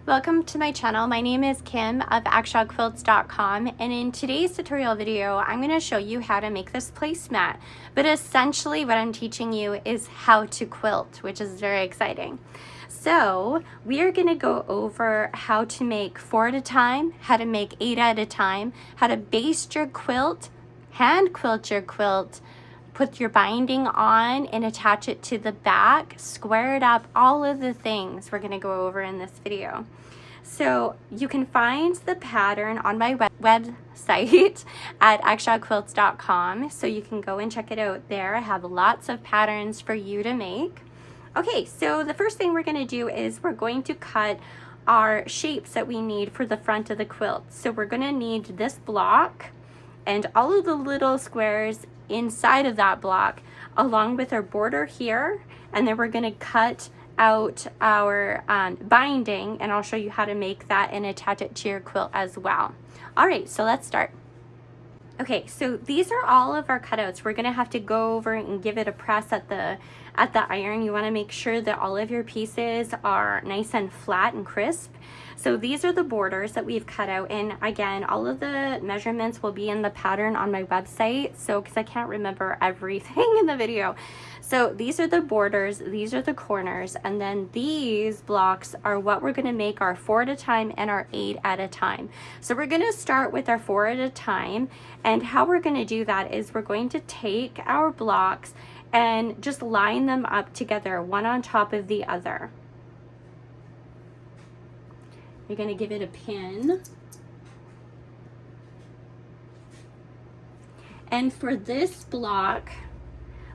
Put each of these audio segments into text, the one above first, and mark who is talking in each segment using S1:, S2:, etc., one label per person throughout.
S1: Welcome to my channel. My name is Kim of ExshawQuilts.com, and in today's tutorial video I'm going to show you how to make this placemat. But essentially what I'm teaching you is how to quilt, which is very exciting. So we are going to go over how to make 4 at a time, how to make 8 at a time, how to baste your quilt, hand quilt your quilt, put your binding on and attach it to the back, square it up, all of the things we're going to go over in this video. So you can find the pattern on my website at ExshawQuilts.com, so you can go and check it out there. I have lots of patterns for you to make. Okay, so the first thing we're going to do is we're going to cut our shapes that we need for the front of the quilt. So we're going to need this block and all of the little squares inside of that block, along with our border here, and then we're going to cut out our binding, and I'll show you how to make that and attach it to your quilt as well. All right, so let's start. Okay, so these are all of our cutouts. We're going to have to go over and give it a press at the iron. You want to make sure that all of your pieces are nice and flat and crisp. So these are the borders that we've cut out, and again, all of the measurements will be in the pattern on my website, so because I can't remember everything in the video. So these are the borders, these are the corners, and then these blocks are what we're going to make our 4 at a time and our 8 at a time. So we're going to start with our 4 at a time, and how we're going to do that is we're going to take our blocks and just line them up together, one on top of the other. You're going to give it a pin. And for this block,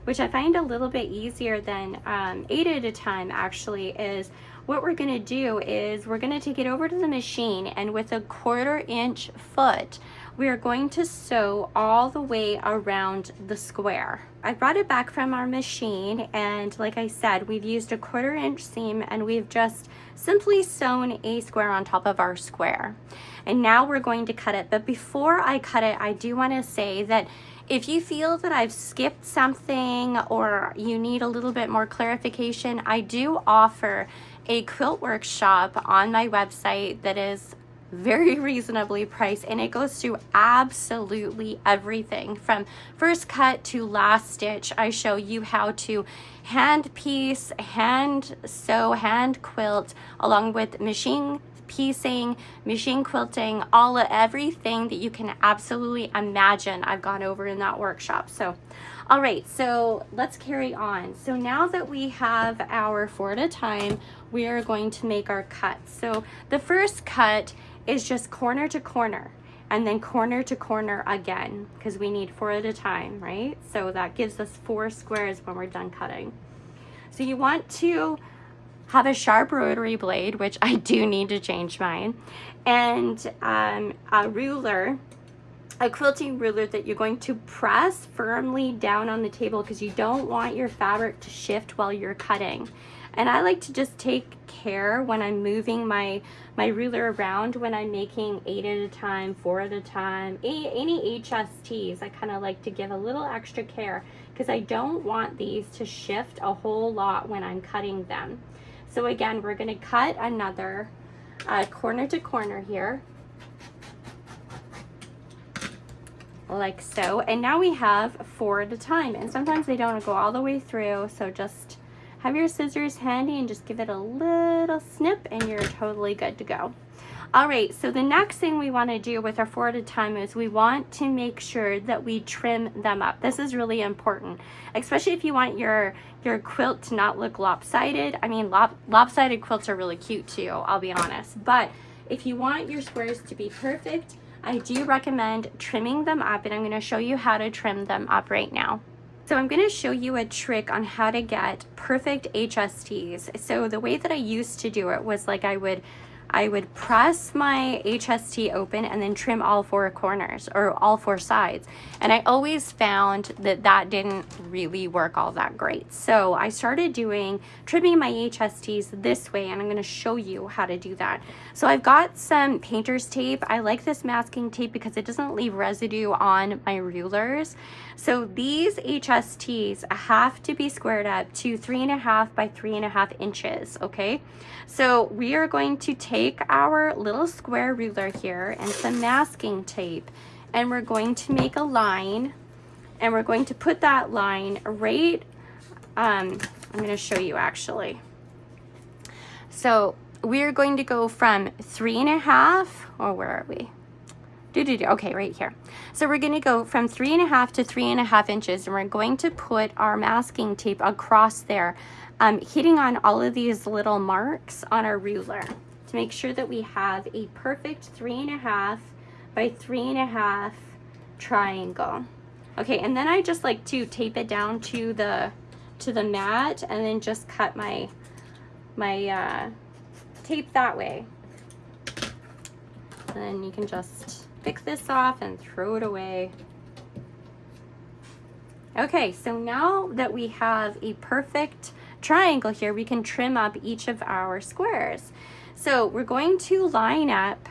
S1: which I find a little bit easier than 8 at a time actually, is what we're going to do is we're going to take it over to the machine, and with a 1/4 inch foot we are going to sew all the way around the square. I brought it back from our machine, and like I said, we've used a 1/4 inch seam, and we've just simply sewn a square on top of our square. And now we're going to cut it. But before I cut it, I do want to say that if you feel that I've skipped something or you need a little bit more clarification, I do offer a quilt workshop on my website that is very reasonably priced, and it goes through absolutely everything from first cut to last stitch. I show you how to hand piece, hand sew, hand quilt, along with machine piecing, machine quilting, everything that you can absolutely imagine I've gone over in that workshop. So all right, so let's carry on. So now that we have our 4 at a time, we are going to make our cuts. So the first cut is just corner to corner, and then corner to corner again, because we need 4 at a time, right? So that gives us 4 squares when we're done cutting. So you want to have a sharp rotary blade, which I do need to change mine, and a ruler, a quilting ruler that you're going to press firmly down on the table, because you don't want your fabric to shift while you're cutting. And I like to just take care when I'm moving my ruler around when I'm making 8 at a time, 4 at a time, any HSTs. I kind of like to give a little extra care, because I don't want these to shift a whole lot when I'm cutting them. So again, we're going to cut another corner to corner here, like so. And now we have 4 at a time, and sometimes they don't go all the way through, so just have your scissors handy and just give it a little snip and you're totally good to go. All right, so the next thing we want to do with our 4 at a time is we want to make sure that we trim them up. This is really important, especially if you want your quilt to not look lopsided. I mean, lopsided quilts are really cute too, I'll be honest. But if you want your squares to be perfect, I do recommend trimming them up, and I'm going to show you how to trim them up right now. So I'm going to show you a trick on how to get perfect HSTs. So the way that I used to do it was like I would press my HST open and then trim all 4 corners or all 4 sides. And I always found that that didn't really work all that great. So I started trimming my HSTs this way, and I'm going to show you how to do that. So I've got some painter's tape. I like this masking tape because it doesn't leave residue on my rulers. So these HSTs have to be squared up to 3.5 by 3.5 inches, okay? So we are going to take take our little square ruler here and some masking tape, and we're going to make a line, and we're going to put that line right, I'm going to show you actually. So we're going to go from 3.5, or where are we? Okay, right here. So we're going to go from 3.5 to 3.5 inches, and we're going to put our masking tape across there, hitting on all of these little marks on our ruler to make sure that we have a perfect 3.5 by 3.5 triangle. Okay, and then I just like to tape it down to the mat, and then just cut my tape that way. And then you can just pick this off and throw it away. Okay, so now that we have a perfect triangle here, we can trim up each of our squares. So we're going to line up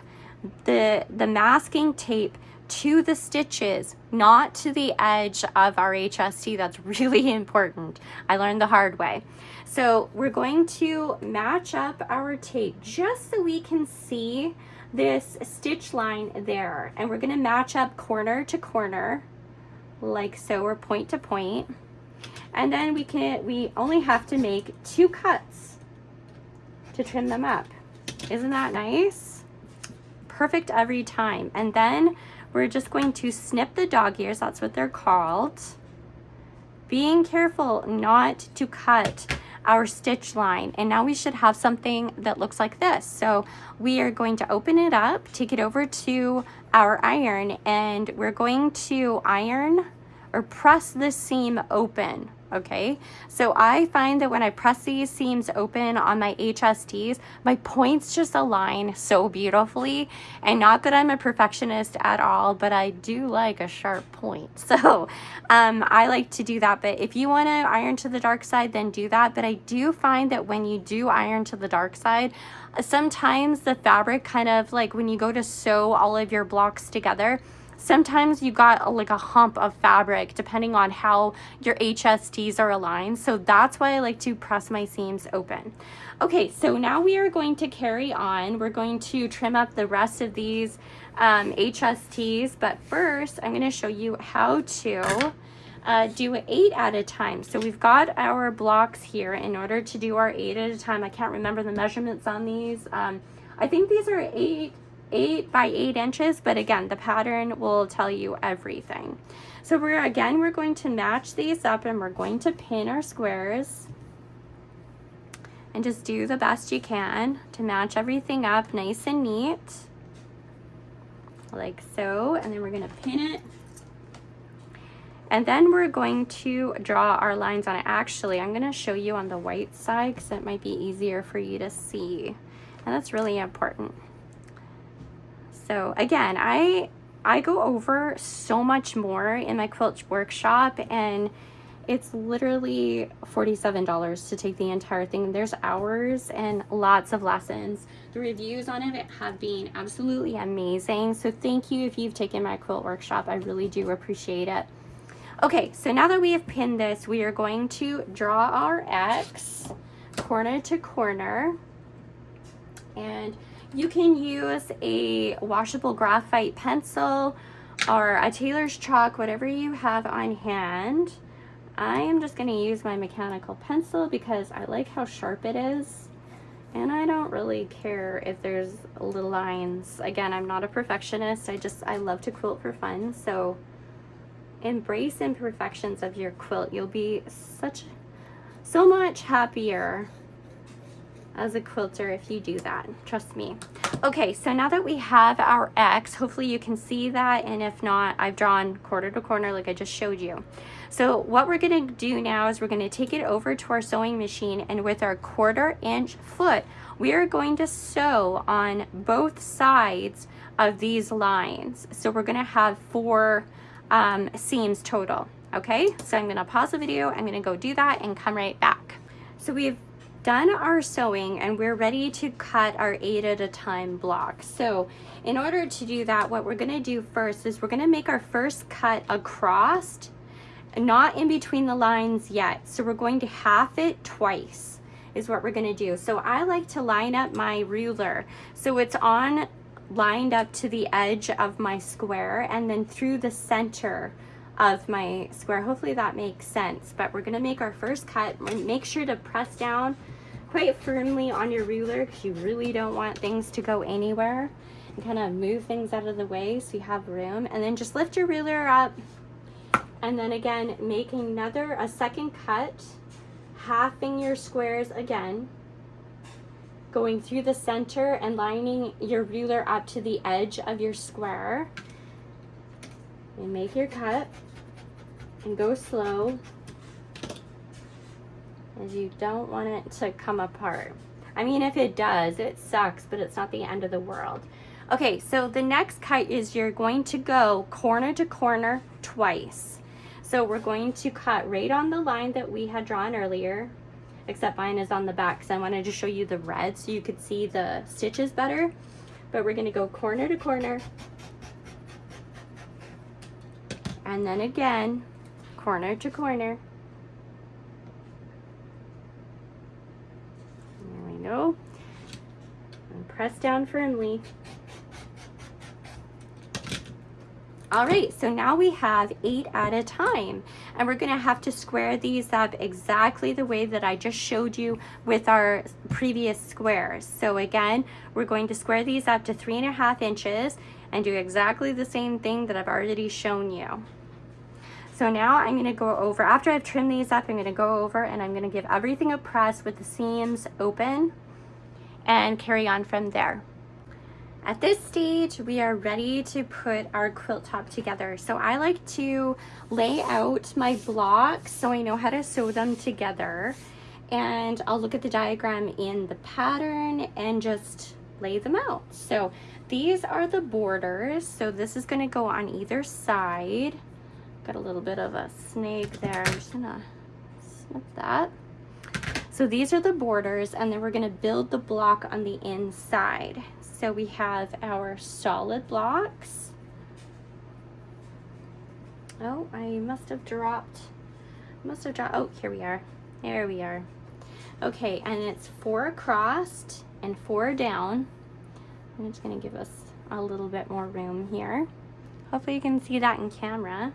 S1: the masking tape to the stitches, not to the edge of our HST. That's really important. I learned the hard way. So we're going to match up our tape just so we can see this stitch line there, and we're going to match up corner to corner like so, or point to point, and then we only have to make 2 cuts to trim them up. Isn't that nice? Perfect every time. And then we're just going to snip the dog ears, that's what they're called, being careful not to cut our stitch line. And now we should have something that looks like this. So we are going to open it up, take it over to our iron, and we're going to iron or press this seam open. Okay, so I find that when I press these seams open on my HSTs, my points just align so beautifully. And not that I'm a perfectionist at all, but I do like a sharp point. So I like to do that. But if you want to iron to the dark side, then do that. But I do find that when you do iron to the dark side, sometimes the fabric kind of like when you go to sew all of your blocks together, sometimes you got like a hump of fabric depending on how your HSTs are aligned. So that's why I like to press my seams open. Okay, so now we are going to carry on. We're going to trim up the rest of these HSTs, but first I'm going to show you how to do 8 at a time. So we've got our blocks here in order to do our 8 at a time. I can't remember the measurements on these. I think these are 8 by 8 inches, but again, the pattern will tell you everything. So we're going to match these up, and we're going to pin our squares, and just do the best you can to match everything up nice and neat, like so. And then we're going to pin it, and then we're going to draw our lines on it. Actually, I'm going to show you on the white side because it might be easier for you to see, and that's really important. So again, I go over so much more in my quilt workshop, and it's literally $47 to take the entire thing. There's hours and lots of lessons. The reviews on it have been absolutely amazing. So thank you if you've taken my quilt workshop. I really do appreciate it. Okay, so now that we have pinned this, we are going to draw our X corner to corner, and you can use a washable graphite pencil or a tailor's chalk, whatever you have on hand. I am just going to use my mechanical pencil because I like how sharp it is, and I don't really care if there's little lines. Again, I'm not a perfectionist. I love to quilt for fun. So embrace imperfections of your quilt. You'll be so much happier as a quilter if you do that, trust me. Okay, so now that we have our X, hopefully you can see that, and if not, I've drawn corner to corner like I just showed you. So what we're going to do now is we're going to take it over to our sewing machine, and with our 1/4 inch foot, we are going to sew on both sides of these lines. So we're going to have 4 seams total. Okay, so I'm going to pause the video, I'm going to go do that and come right back. So we've done our sewing, and we're ready to cut our 8 at a time block. So in order to do that, what we're going to do first is we're going to make our first cut across, not in between the lines yet. So we're going to half it twice, is what we're gonna do. So I like to line up my ruler so it's on lined up to the edge of my square and then through the center of my square. Hopefully that makes sense, but we're gonna make our first cut. Make sure to press down quite firmly on your ruler because you really don't want things to go anywhere, and kind of move things out of the way so you have room. And then just lift your ruler up, and then again make a second cut, halving your squares again, going through the center and lining your ruler up to the edge of your square, and make your cut and go slow, as you don't want it to come apart. I mean, if it does, it sucks, but it's not the end of the world. Okay, so the next cut is you're going to go corner to corner twice. So we're going to cut right on the line that we had drawn earlier, except mine is on the back because I wanted to show you the red so you could see the stitches better. But we're going to go corner to corner, and then again corner to corner. There we go. And press down firmly. All right, so now we have 8 at a time, and we're gonna have to square these up exactly the way that I just showed you with our previous squares. So again, we're going to square these up to 3.5 inches and do exactly the same thing that I've already shown you. So now I'm gonna go over, after I've trimmed these up, I'm gonna go over and I'm gonna give everything a press with the seams open and carry on from there. At this stage, we are ready to put our quilt top together. So I like to lay out my blocks so I know how to sew them together. And I'll look at the diagram in the pattern and just lay them out. So these are the borders. So this is gonna go on either side. Got a little bit of a snag there. I'm just gonna snip that. So these are the borders, and then we're gonna build the block on the inside. So we have our solid blocks. Oh, I must have dropped, oh, here we are. There we are. Okay, and it's 4 across and 4 down. I'm just gonna give us a little bit more room here. Hopefully you can see that in camera.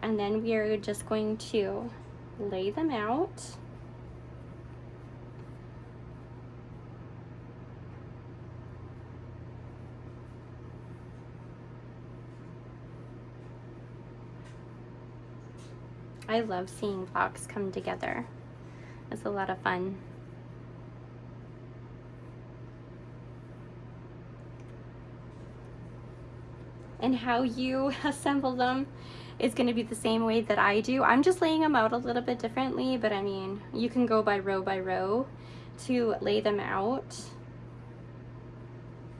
S1: And then we are just going to lay them out. I love seeing blocks come together. It's a lot of fun. And how you assemble them is going to be the same way that I do. I'm just laying them out a little bit differently, but I mean, you can go by row to lay them out.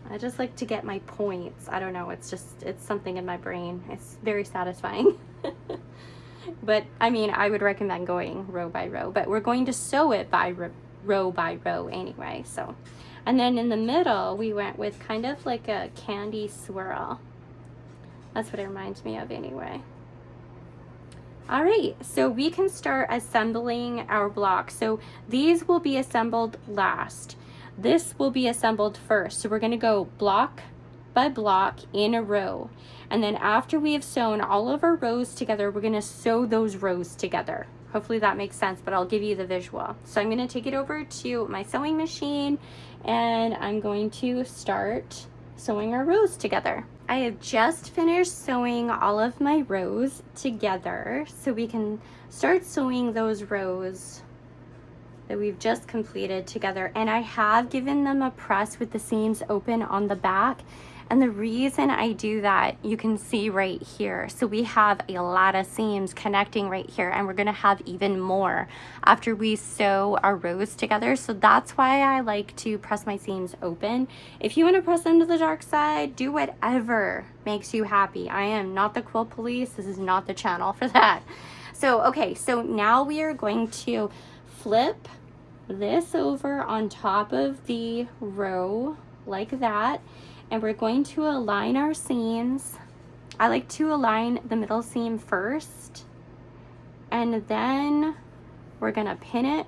S1: I just like to get my points. I don't know, it's something in my brain. It's very satisfying. But I mean, I would recommend going row by row, but we're going to sew it by row by row anyway. So, and then in the middle, we went with kind of like a candy swirl. That's what it reminds me of anyway. All right, so we can start assembling our blocks. So these will be assembled last. This will be assembled first. So we're gonna go block by block in a row. And then after we have sewn all of our rows together, we're gonna sew those rows together. Hopefully that makes sense, but I'll give you the visual. So I'm gonna take it over to my sewing machine and I'm going to start sewing our rows together. I have just finished sewing all of my rows together so we can start sewing those rows that we've just completed together. And I have given them a press with the seams open on the back. And the reason I do that, you can see right here. So we have a lot of seams connecting right here, and we're gonna have even more after we sew our rows together. So that's why I like to press my seams open. If you wanna press them to the dark side, do whatever makes you happy. I am not the quilt police. This is not the channel for that. So, okay, so now we are going to flip this over on top of the row like that. And we're going to align our seams. I like to align the middle seam first, and then we're gonna pin it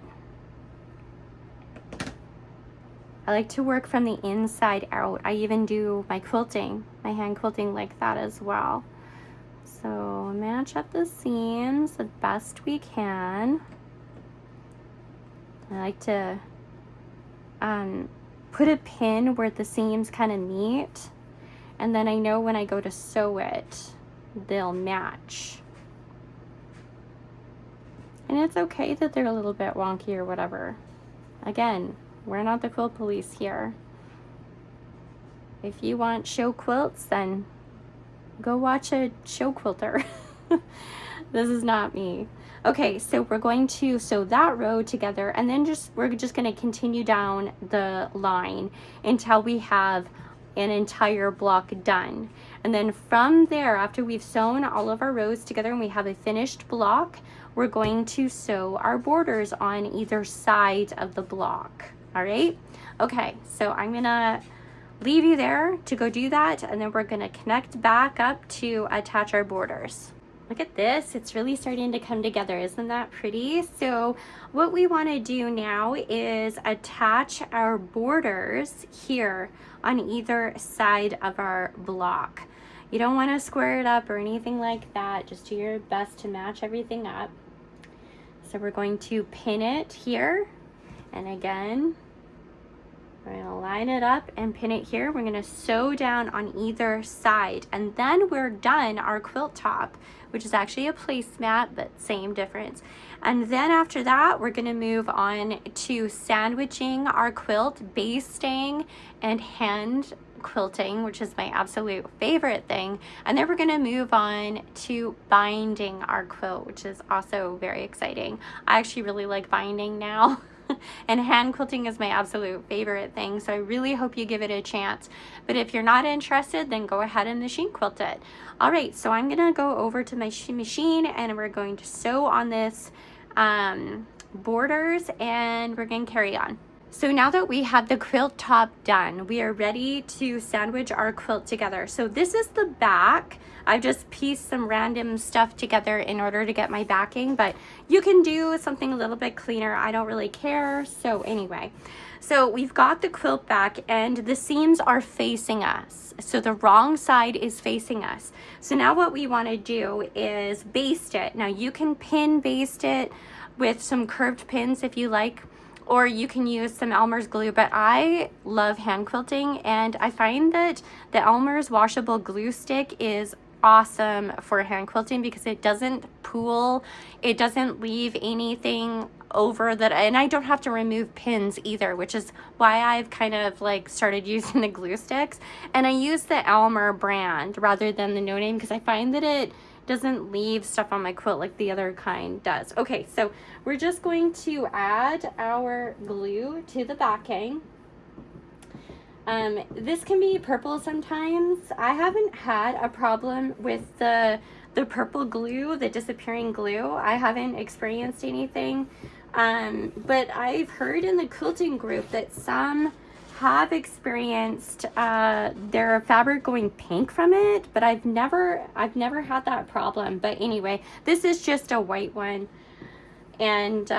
S1: I like to work from the inside out. I even do my quilting, my hand quilting like that as well. So match up the seams the best we can. I like to put a pin where the seams kind of meet, and then I know when I go to sew it, they'll match. And it's okay that they're a little bit wonky or whatever. Again, we're not the quilt police here. If you want show quilts, then go watch a show quilter. This is not me. Okay, so we're going to sew that row together, and then we're just going to continue down the line until we have an entire block done. And then from there, after we've sewn all of our rows together and we have a finished block, we're going to sew our borders on either side of the block. All right? Okay, so I'm gonna leave you there to go do that, and then we're gonna connect back up to attach our borders. Look at this, it's really starting to come together. Isn't that pretty? So what we want to do now is attach our borders here on either side of our block. You don't want to square it up or anything like that. Just do your best to match everything up. So we're going to pin it here, and again, we're going to line it up and pin it here. We're going to sew down on either side, and then we're done our quilt top, which is actually a placemat, but same difference. And then after that, we're going to move on to sandwiching our quilt, basting, and hand quilting, which is my absolute favorite thing. And then we're going to move on to binding our quilt, which is also very exciting. I actually really like binding now. And hand quilting is my absolute favorite thing, so I really hope you give it a chance. But if you're not interested, then go ahead and machine quilt it. All right, so I'm gonna go over to my machine, and we're going to sew on this borders, and we're gonna carry on. So now that we have the quilt top done, we are ready to sandwich our quilt together. So this is the back. I've just pieced some random stuff together in order to get my backing, but you can do something a little bit cleaner. I don't really care. So anyway, so we've got the quilt back, and the seams are facing us. So the wrong side is facing us. So now what we want to do is baste it. Now you can pin baste it with some curved pins if you like, or you can use some Elmer's glue, but I love hand quilting, and I find that the Elmer's washable glue stick is awesome for hand quilting because it doesn't pool, it doesn't leave anything over that, and I don't have to remove pins either, which is why I've kind of like started using the glue sticks, and I use the Elmer brand rather than the no name because I find that it doesn't leave stuff on my quilt like the other kind does. Okay, so we're just going to add our glue to the backing. This can be purple sometimes. I haven't had a problem with the purple glue, the disappearing glue. I haven't experienced anything, but I've heard in the quilting group that some have experienced their fabric going pink from it, but I've never had that problem. But anyway, this is just a white one, and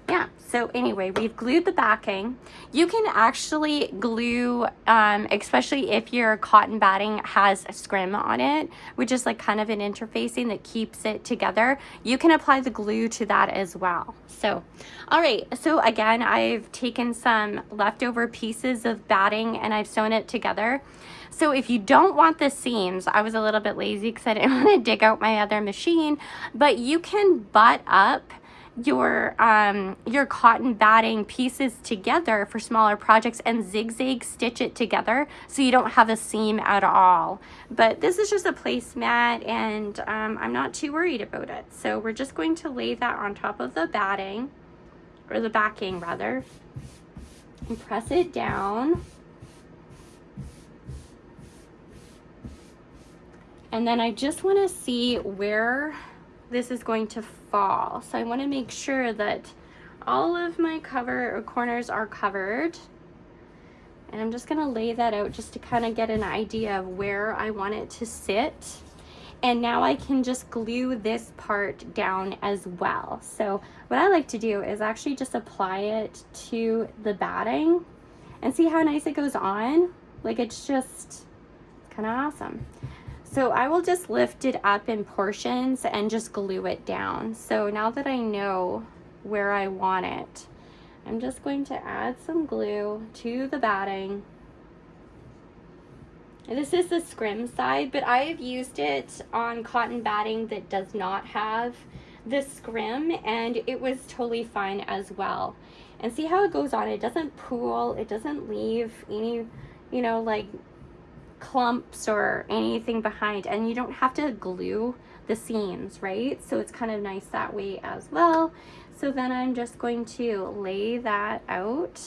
S1: yeah, so anyway, we've glued the backing. You can actually glue, especially if your cotton batting has a scrim on it, which is like kind of an interfacing that keeps it together. You can apply the glue to that as well. So, all right, so again, I've taken some leftover pieces of batting and I've sewn it together. So if you don't want the seams, I was a little bit lazy because I didn't want to dig out my other machine, but you can butt up your cotton batting pieces together for smaller projects and zigzag stitch it together so you don't have a seam at all. But this is just a placemat, and I'm not too worried about it. So we're just going to lay that on top of the batting, or the backing rather, and press it down. And then I just want to see where this is going to fall. So I want to make sure that all of my corners are covered. And I'm just going to lay that out just to kind of get an idea of where I want it to sit. And now I can just glue this part down as well. So what I like to do is actually just apply it to the batting And see how nice it goes on? Like it's just kind of awesome. So I will just lift it up in portions and just glue it down. So now that I know where I want it, I'm just going to add some glue to the batting. And this is the scrim side, but I have used it on cotton batting that does not have the scrim, and it was totally fine as well. And see how it goes on? It doesn't pool, it doesn't leave any, you know, like clumps or anything behind, and you don't have to glue the seams, right? So it's kind of nice that way as well. So then I'm just going to lay that out.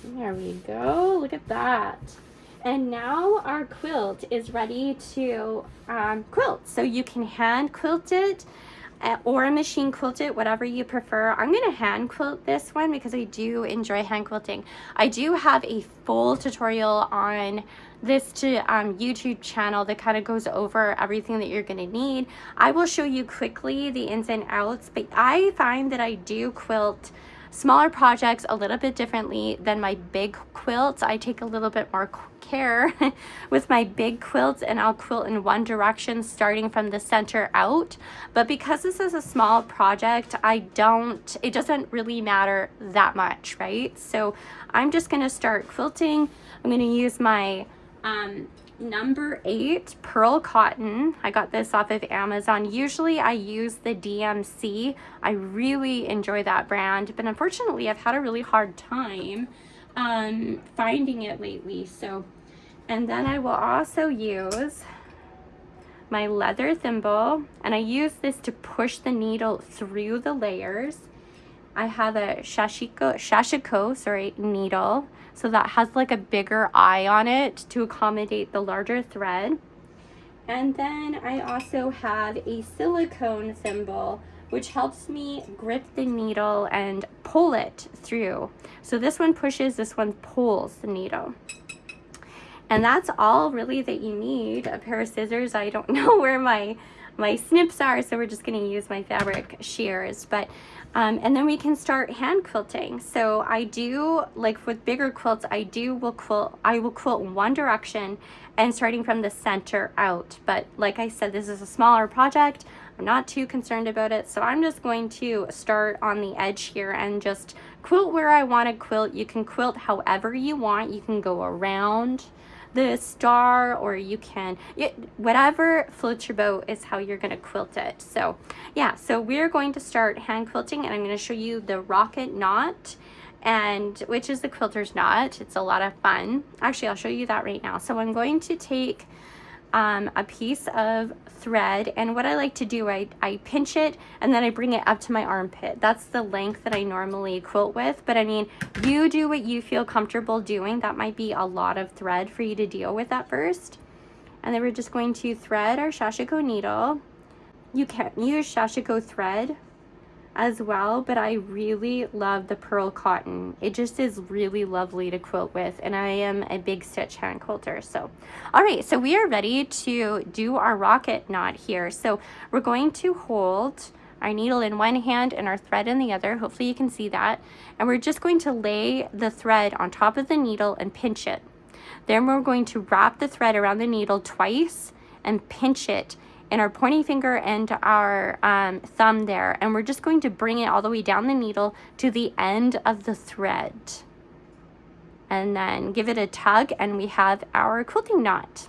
S1: There we go, look at that. And now our quilt is ready to quilt. So you can hand quilt it or a machine quilt it, whatever you prefer. I'm gonna hand quilt this one because I do enjoy hand quilting. I do have a full tutorial on this YouTube channel that kind of goes over everything that you're gonna need. I will show you quickly the ins and outs, but I find that I do quilt smaller projects a little bit differently than my big quilts. I take a little bit more care with my big quilts, and I'll quilt in one direction starting from the center out. But because this is a small project, it doesn't really matter that much, right? So I'm just gonna start quilting. I'm gonna use my number 8 pearl cotton. I got this off of Amazon. Usually I use the DMC. I really enjoy that brand, but unfortunately I've had a really hard time finding it lately. So, and then I will also use my leather thimble, and I use this to push the needle through the layers. I have a Shashiko needle, so that has like a bigger eye on it to accommodate the larger thread. And then I also have a silicone thimble, which helps me grip the needle and pull it through. So this one pushes, this one pulls the needle. And that's all really that you need. A pair of scissors. I don't know where my snips are, so we're just going to use my fabric shears. But and then we can start hand quilting. So I do, like with bigger quilts, I will quilt in one direction and starting from the center out. But like I said, this is a smaller project. I'm not too concerned about it, so I'm just going to start on the edge here and just quilt where I want to quilt. You can quilt however you want. You can go around the star, or you can, whatever floats your boat is how you're going to quilt it. So yeah, so we're going to start hand quilting, and I'm going to show you the rocket knot, and which is the quilter's knot. It's a lot of fun. Actually, I'll show you that right now. So I'm going to take a piece of thread, and what I like to do, I pinch it and then I bring it up to my armpit. That's the length that I normally quilt with, but I mean, you do what you feel comfortable doing. That might be a lot of thread for you to deal with at first. And then we're just going to thread our Shashiko needle. You can use Shashiko thread as well, but I really love the pearl cotton. It just is really lovely to quilt with, and I am a big stitch hand quilter. So all right, so we are ready to do our rocket knot here. So we're going to hold our needle in one hand and our thread in the other. Hopefully you can see that. And we're just going to lay the thread on top of the needle and pinch it. Then we're going to wrap the thread around the needle twice and pinch it in our pointing finger and our thumb there, and we're just going to bring it all the way down the needle to the end of the thread, and then give it a tug, and we have our quilting knot.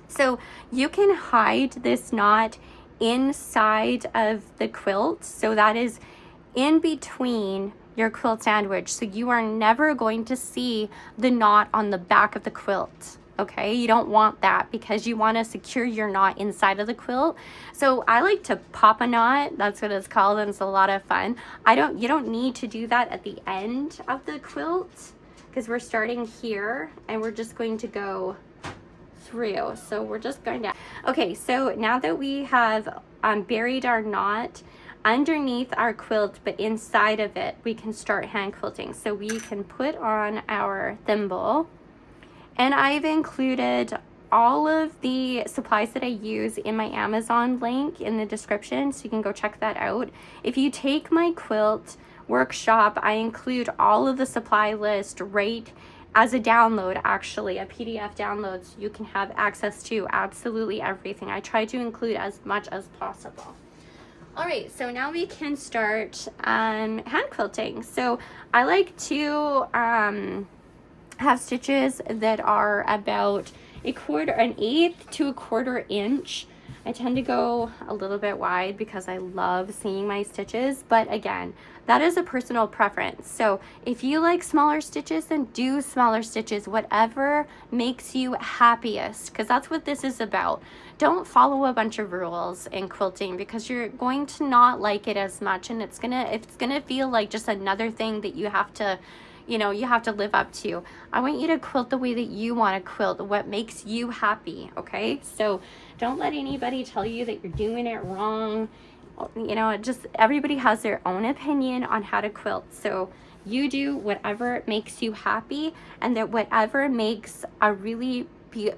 S1: So you can hide this knot inside of the quilt, so that is in between your quilt sandwich, so you are never going to see the knot on the back of the quilt. Okay, you don't want that because you want to secure your knot inside of the quilt. So I like to pop a knot. That's what it's called, and it's a lot of fun. You don't need to do that at the end of the quilt because we're starting here and we're just going to go through. So we're just going to, okay, so now that we have buried our knot underneath our quilt, but inside of it, we can start hand quilting. So we can put on our thimble. And I've included all of the supplies that I use in my Amazon link in the description, so you can go check that out. If you take my quilt workshop, I include all of the supply list right as a download, actually, a PDF download, so you can have access to absolutely everything. I try to include as much as possible. All right, so now we can start hand quilting. So I like to have stitches that are about an eighth to a quarter inch. I tend to go a little bit wide because I love seeing my stitches, but again, that is a personal preference. So if you like smaller stitches, then do smaller stitches, whatever makes you happiest, because that's what this is about. Don't follow a bunch of rules in quilting, because you're going to not like it as much, and it's gonna feel like just another thing that you have to, you know, you have to live up to. I want you to quilt the way that you want to quilt, what makes you happy, okay? So don't let anybody tell you that you're doing it wrong. You know, everybody has their own opinion on how to quilt. So you do whatever makes you happy, and that whatever makes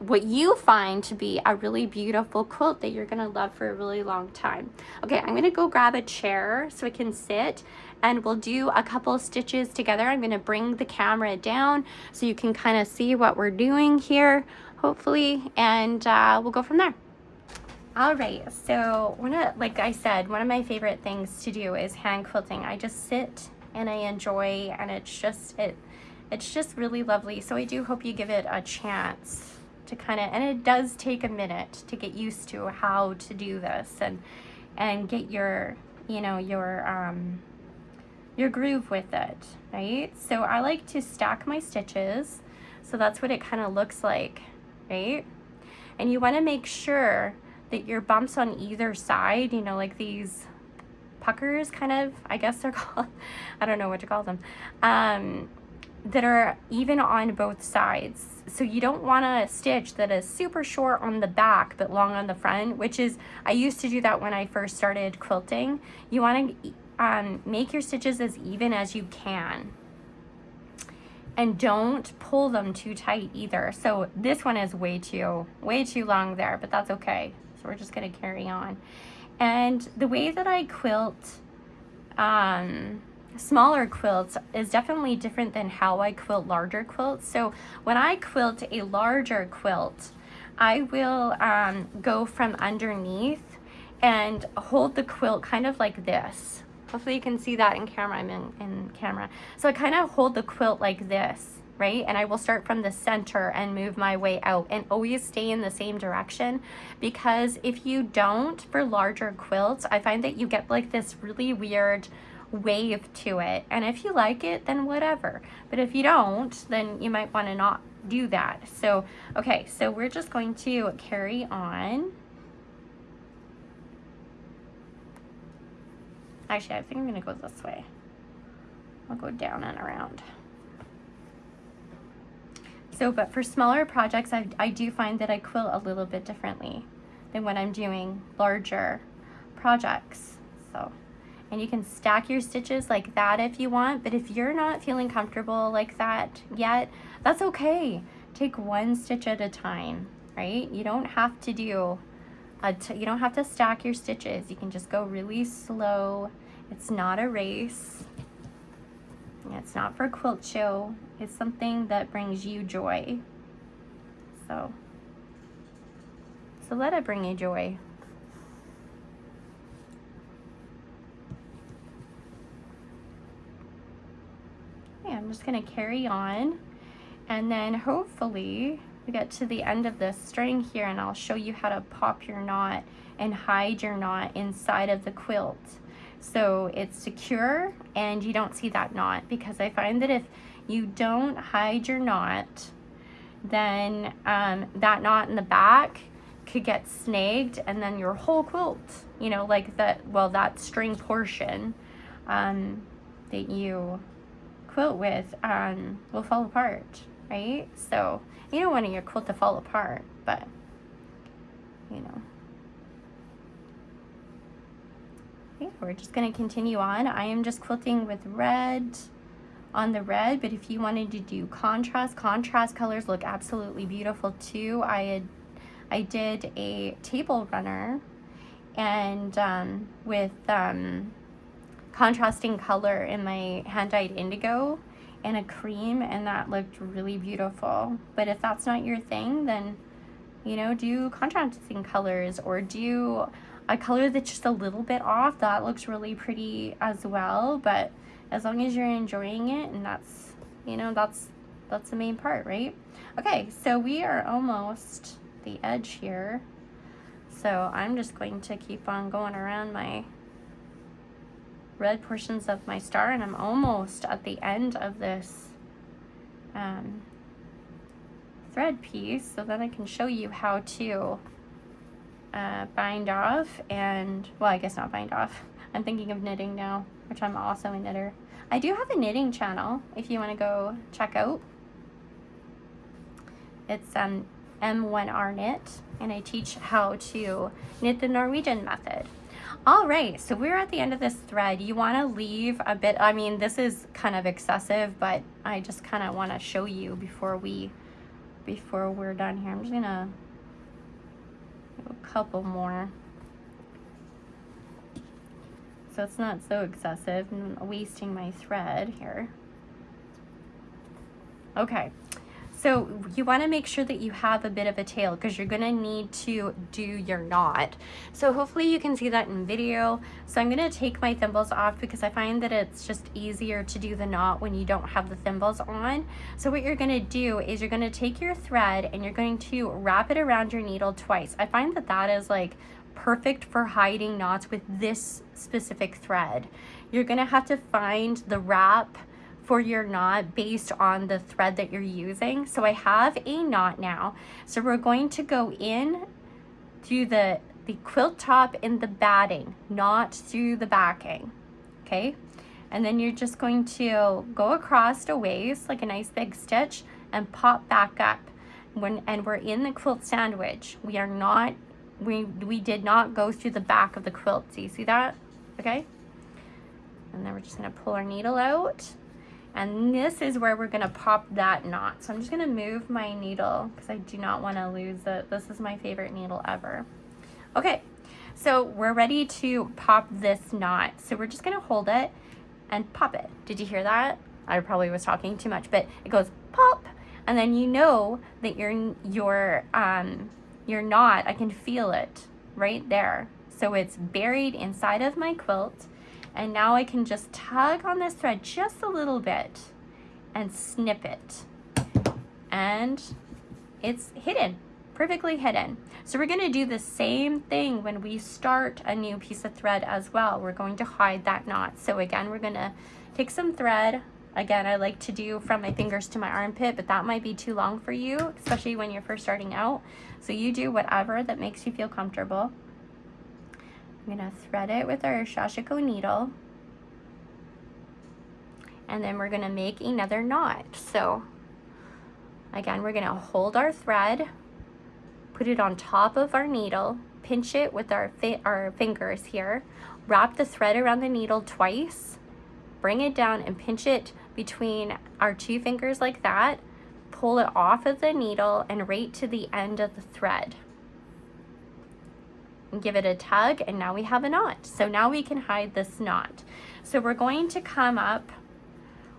S1: what you find to be a really beautiful quilt that you're gonna love for a really long time. Okay, I'm gonna go grab a chair so I can sit, and we'll do a couple of stitches together. I'm gonna bring the camera down so you can kind of see what we're doing here, hopefully, and we'll go from there. All right, so like I said, one of my favorite things to do is hand quilting. I just sit and I enjoy, and it's just really lovely. So I do hope you give it a chance to and it does take a minute to get used to how to do this and get your groove with it, right? So I like to stack my stitches, so that's what it kind of looks like, right? And you want to make sure that your bumps on either side, you know, like these puckers, kind of, I guess they're called, I don't know what to call them, that are even on both sides. So you don't want a stitch that is super short on the back but long on the front, which is, I used to do that when I first started quilting. You want to make your stitches as even as you can, and don't pull them too tight either. So this one is way too long there, but that's okay. So we're just gonna carry on. And the way that I quilt smaller quilts is definitely different than how I quilt larger quilts. So when I quilt a larger quilt, I will go from underneath and hold the quilt kind of like this. Hopefully you can see that in camera. I'm in camera. So I kind of hold the quilt like this, right? And I will start from the center and move my way out, and always stay in the same direction, because if you don't, for larger quilts, I find that you get like this really weird wave to it. And if you like it, then whatever. But if you don't, then you might want to not do that. So, okay, so we're just going to carry on. Actually, I think I'm going to go this way. I'll go down and around. So, but for smaller projects, I do find that I quilt a little bit differently than when I'm doing larger projects. So, and you can stack your stitches like that if you want, but if you're not feeling comfortable like that yet, that's okay. Take one stitch at a time, right? You don't have to do you don't have to stack your stitches. You can just go really slow. It's not a race. It's not for quilt show. It's something that brings you joy. So let it bring you joy. Okay, I'm just gonna carry on, and then hopefully we get to the end of this string here, and I'll show you how to pop your knot and hide your knot inside of the quilt, so it's secure and you don't see that knot. Because I find that if you don't hide your knot, then that knot in the back could get snagged, and then your whole quilt, you know, like that string portion that you quilt with will fall apart, right? So you don't want your quilt to fall apart, but you know. Okay, we're just going to continue on. I am just quilting with red on the red, but if you wanted to do contrast colors look absolutely beautiful too. I I did a table runner and with contrasting color in my hand-dyed indigo and a cream, and that looked really beautiful. But if that's not your thing, then, you know, do contrasting colors or do a color that's just a little bit off. That looks really pretty as well. But as long as you're enjoying it, and that's, you know, that's the main part, right? Okay, so we are almost the edge here. So I'm just going to keep on going around my red portions of my star, and I'm almost at the end of this thread piece, so then I can show you how to bind off and, well, I guess not bind off. I'm thinking of knitting now, which I'm also a knitter. I do have a knitting channel if you want to go check out. It's M1R Knit, and I teach how to knit the Norwegian method. All right, so we're at the end of this thread. You want to leave a bit, I mean, this is kind of excessive, but I just kind of want to show you before we're done here. I'm just gonna do a couple more, so it's not so excessive. I'm wasting my thread here. Okay. So you want to make sure that you have a bit of a tail, because you're going to need to do your knot. So hopefully you can see that in video. So I'm going to take my thimbles off because I find that it's just easier to do the knot when you don't have the thimbles on. So what you're going to do is you're going to take your thread and you're going to wrap it around your needle twice. I find that that is like perfect for hiding knots with this specific thread. You're going to have to find the wrap for your knot based on the thread that you're using. So I have a knot now. So we're going to go in through the quilt top and the batting, not through the backing, okay? And then you're just going to go across a ways like a nice big stitch and pop back up. And we're in the quilt sandwich. We are not, we did not go through the back of the quilt. So you see that? Okay? And then we're just gonna pull our needle out. And this is where we're gonna pop that knot. So I'm just gonna move my needle because I do not wanna lose it. This is my favorite needle ever. Okay, so we're ready to pop this knot. So we're just gonna hold it and pop it. Did you hear that? I probably was talking too much, but it goes pop. And then you know that your knot, I can feel it right there. So it's buried inside of my quilt. And now I can just tug on this thread just a little bit and snip it. And it's hidden, perfectly hidden. So we're gonna do the same thing when we start a new piece of thread as well. We're going to hide that knot. So again, we're gonna take some thread. Again, I like to do from my fingers to my armpit, but that might be too long for you, especially when you're first starting out. So you do whatever that makes you feel comfortable. I'm gonna thread it with our Shashiko needle, and then we're gonna make another knot. So again, we're gonna hold our thread, put it on top of our needle, pinch it with our fingers here, wrap the thread around the needle twice, bring it down and pinch it between our two fingers like that, pull it off of the needle and right to the end of the thread. And give it a tug, and now we have a knot. So now we can hide this knot. So we're going to come up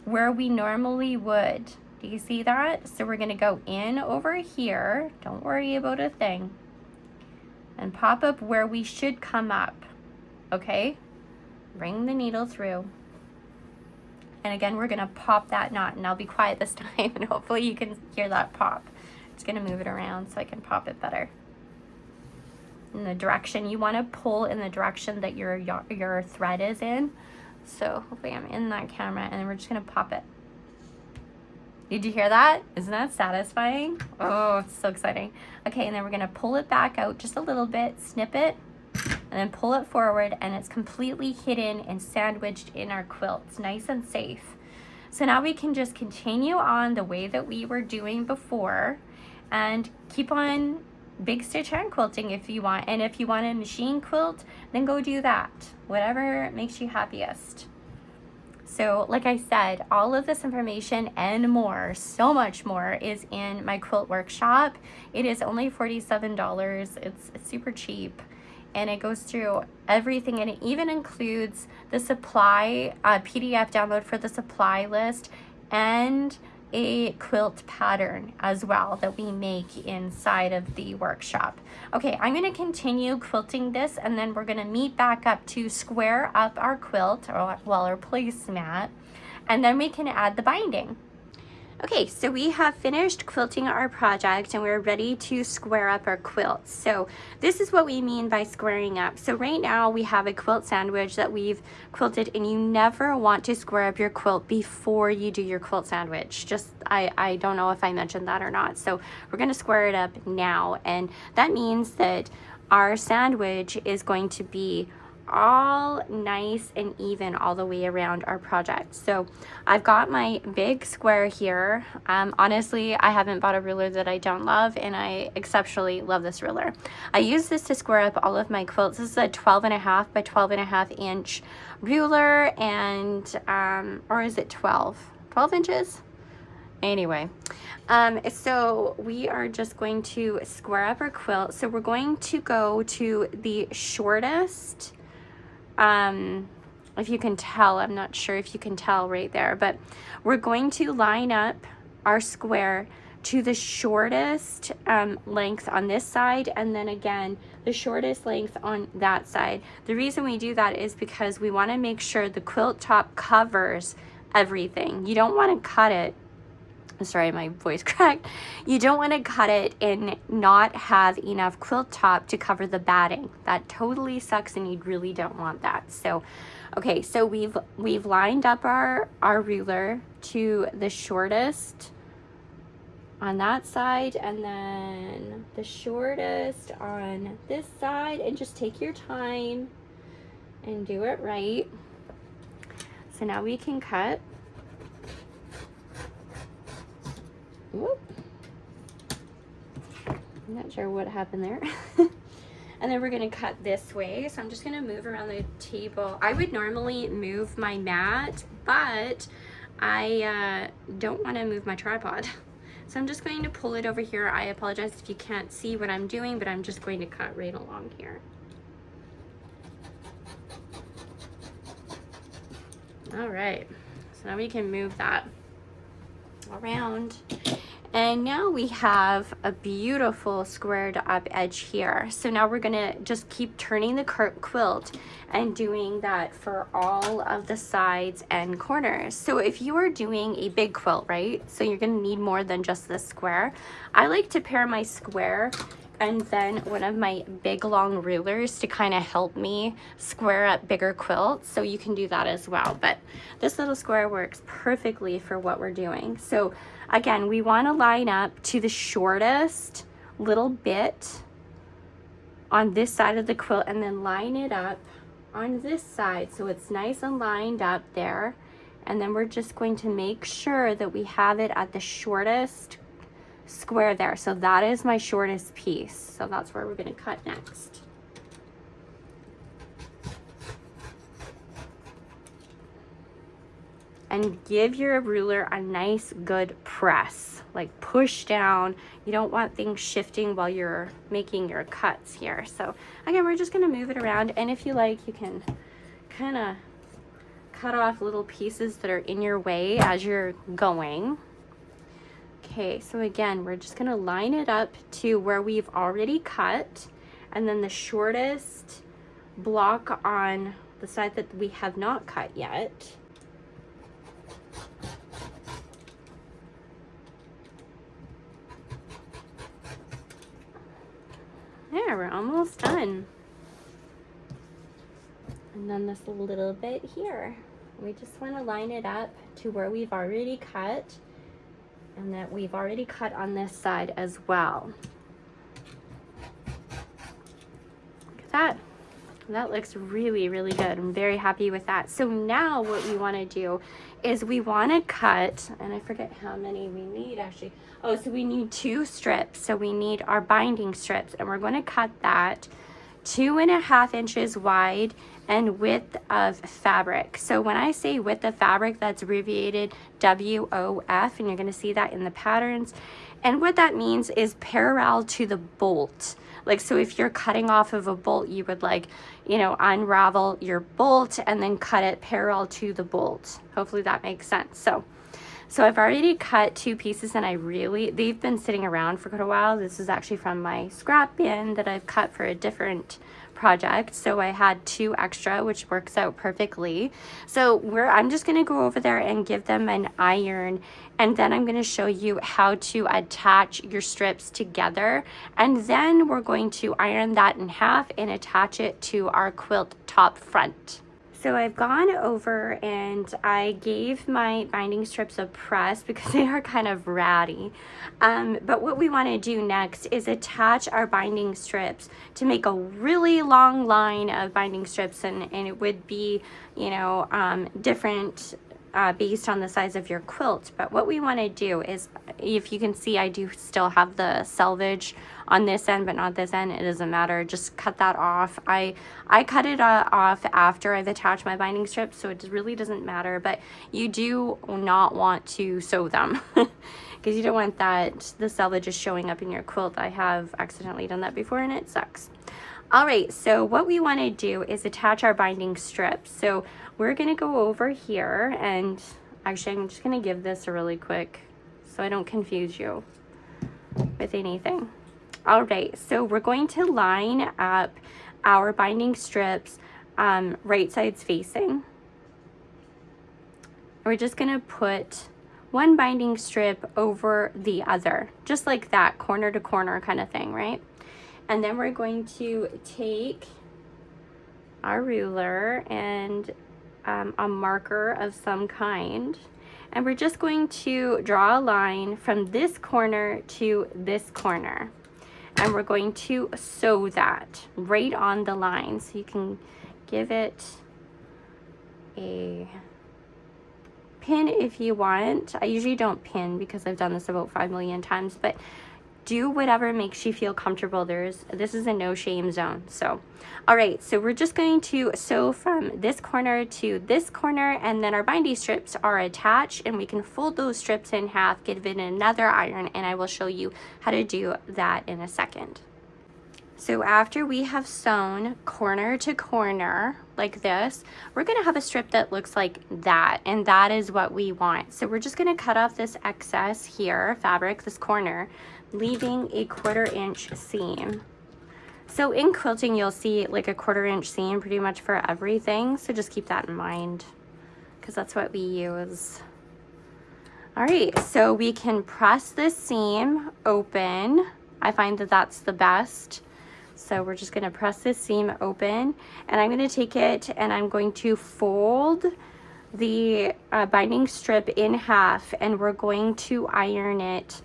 S1: where we normally would. Do you see that? So we're going to go in over here. Don't worry about a thing. And pop up where we should come up. Okay? Bring the needle through. And again, we're going to pop that knot, and I'll be quiet this time, and hopefully you can hear that pop. It's going to move it around so I can pop it better. In the direction you want to pull, in the direction that your thread is in. So hopefully I'm in that camera, and then we're just gonna pop it. Did you hear that? Isn't that satisfying? Oh, it's so exciting. Okay, and then we're gonna pull it back out just a little bit, snip it, and then pull it forward, and it's completely hidden and sandwiched in our quilt. It's nice and safe. So now we can just continue on the way that we were doing before and keep on big stitch hand quilting if you want. And if you want a machine quilt, then go do that. Whatever makes you happiest. So like I said, all of this information and more, so much more, is in my quilt workshop. It is only $47. It's super cheap, and it goes through everything, and it even includes the supply PDF download for the supply list and a quilt pattern as well that we make inside of the workshop. Okay, I'm going to continue quilting this, and then we're going to meet back up to square up our quilt, or well, our placemat, and then we can add the binding. Okay, so we have finished quilting our project and we're ready to square up our quilts. So this is what we mean by squaring up. So right now we have a quilt sandwich that we've quilted, and you never want to square up your quilt before you do your quilt sandwich. Just, I don't know if I mentioned that or not. So we're gonna square it up now, and that means that our sandwich is going to be all nice and even all the way around our project. So I've got my big square here. Honestly, I haven't bought a ruler that I don't love, and I exceptionally love this ruler. I use this to square up all of my quilts. This is a 12.5 by 12.5 inch ruler, and or is it 12 inches? Anyway, so we are just going to square up our quilt. So we're going to go to the shortest, if you can tell, I'm not sure if you can tell right there, but we're going to line up our square to the shortest length on this side, and then again the shortest length on that side. The reason we do that is because we want to make sure the quilt top covers everything. You don't want to cut it, sorry, my voice cracked. You don't want to cut it and not have enough quilt top to cover the batting. That totally sucks, and you really don't want that. So, okay, so we've lined up our ruler to the shortest on that side, and then the shortest on this side, and just take your time and do it right. So now we can cut. Whoop. I'm not sure what happened there. And then we're going to cut this way. So I'm just going to move around the table. I would normally move my mat, but I don't want to move my tripod. So I'm just going to pull it over here. I apologize if you can't see what I'm doing, but I'm just going to cut right along here. All right, so now we can move that around, and now we have a beautiful squared up edge here. So now we're gonna just keep turning the quilt and doing that for all of the sides and corners. So if you are doing a big quilt, right, so you're gonna need more than just this square. I like to pair my square and then one of my big long rulers to kind of help me square up bigger quilts. So you can do that as well, but this little square works perfectly for what we're doing. So again, we want to line up to the shortest little bit on this side of the quilt, and then line it up on this side so it's nice and lined up there. And then we're just going to make sure that we have it at the shortest square there. So that is my shortest piece, so that's where we're going to cut next. And give your ruler a nice good press, like push down. You don't want things shifting while you're making your cuts here. So again, we're just going to move it around, and if you like, you can kind of cut off little pieces that are in your way as you're going. Okay, so again, we're just gonna line it up to where we've already cut, and then the shortest block on the side that we have not cut yet. There, we're almost done. And then this little bit here. We just want to line it up to where we've already cut, and that we've already cut on this side as well. Look at that. That looks really, really good. I'm very happy with that. So now what we want to do is we want to cut, and I forget how many we need actually. Oh, so we need 2 strips. So we need our binding strips, and we're going to cut that 2.5 inches wide and width of fabric. So when I say width of fabric, that's abbreviated WOF, and you're going to see that in the patterns. And what that means is parallel to the bolt. Like, so if you're cutting off of a bolt, you would, like, you know, unravel your bolt and then cut it parallel to the bolt. Hopefully that makes sense. So I've already cut 2 pieces, and they've been sitting around for quite a while. This is actually from my scrap bin that I've cut for a different project. So I had 2 extra, which works out perfectly. So I'm just gonna go over there and give them an iron, and then I'm gonna show you how to attach your strips together. And then we're going to iron that in half and attach it to our quilt top front. So I've gone over and I gave my binding strips a press because they are kind of ratty. But what we want to do next is attach our binding strips to make a really long line of binding strips, and it would be, you know, different based on the size of your quilt. But what we want to do is, if you can see, I do still have the selvage on this end but not this end. It doesn't matter, just cut that off. I cut it off after I've attached my binding strips, so it really doesn't matter. But you do not want to sew them because you don't want that the selvage is showing up in your quilt. I have accidentally done that before and it sucks. All right, so what we want to do is attach our binding strips. So we're going to go over here, and actually I'm just going to give this a really quick so I don't confuse you with anything. All right, so we're going to line up our binding strips right sides facing. We're just going to put one binding strip over the other, just like that, corner to corner kind of thing, right? And then we're going to take our ruler and a marker of some kind, and we're just going to draw a line from this corner to this corner, and we're going to sew that right on the line. So you can give it a pin if you want. I usually don't pin because I've done this about 5 million times, but do whatever makes you feel comfortable. This is a no shame zone. So all right, so we're just going to sew from this corner to this corner, and then our binding strips are attached, and we can fold those strips in half, give it another iron, and I will show you how to do that in a second. So after we have sewn corner to corner like this, we're going to have a strip that looks like that, and that is what we want. So we're just going to cut off this excess here fabric, this corner, leaving a 1/4 inch seam. So in quilting, you'll see like a 1/4 inch seam pretty much for everything. So just keep that in mind because that's what we use. All right, so we can press this seam open. I find that that's the best. So we're just gonna press this seam open, and I'm gonna take it and I'm going to fold the binding strip in half, and we're going to iron it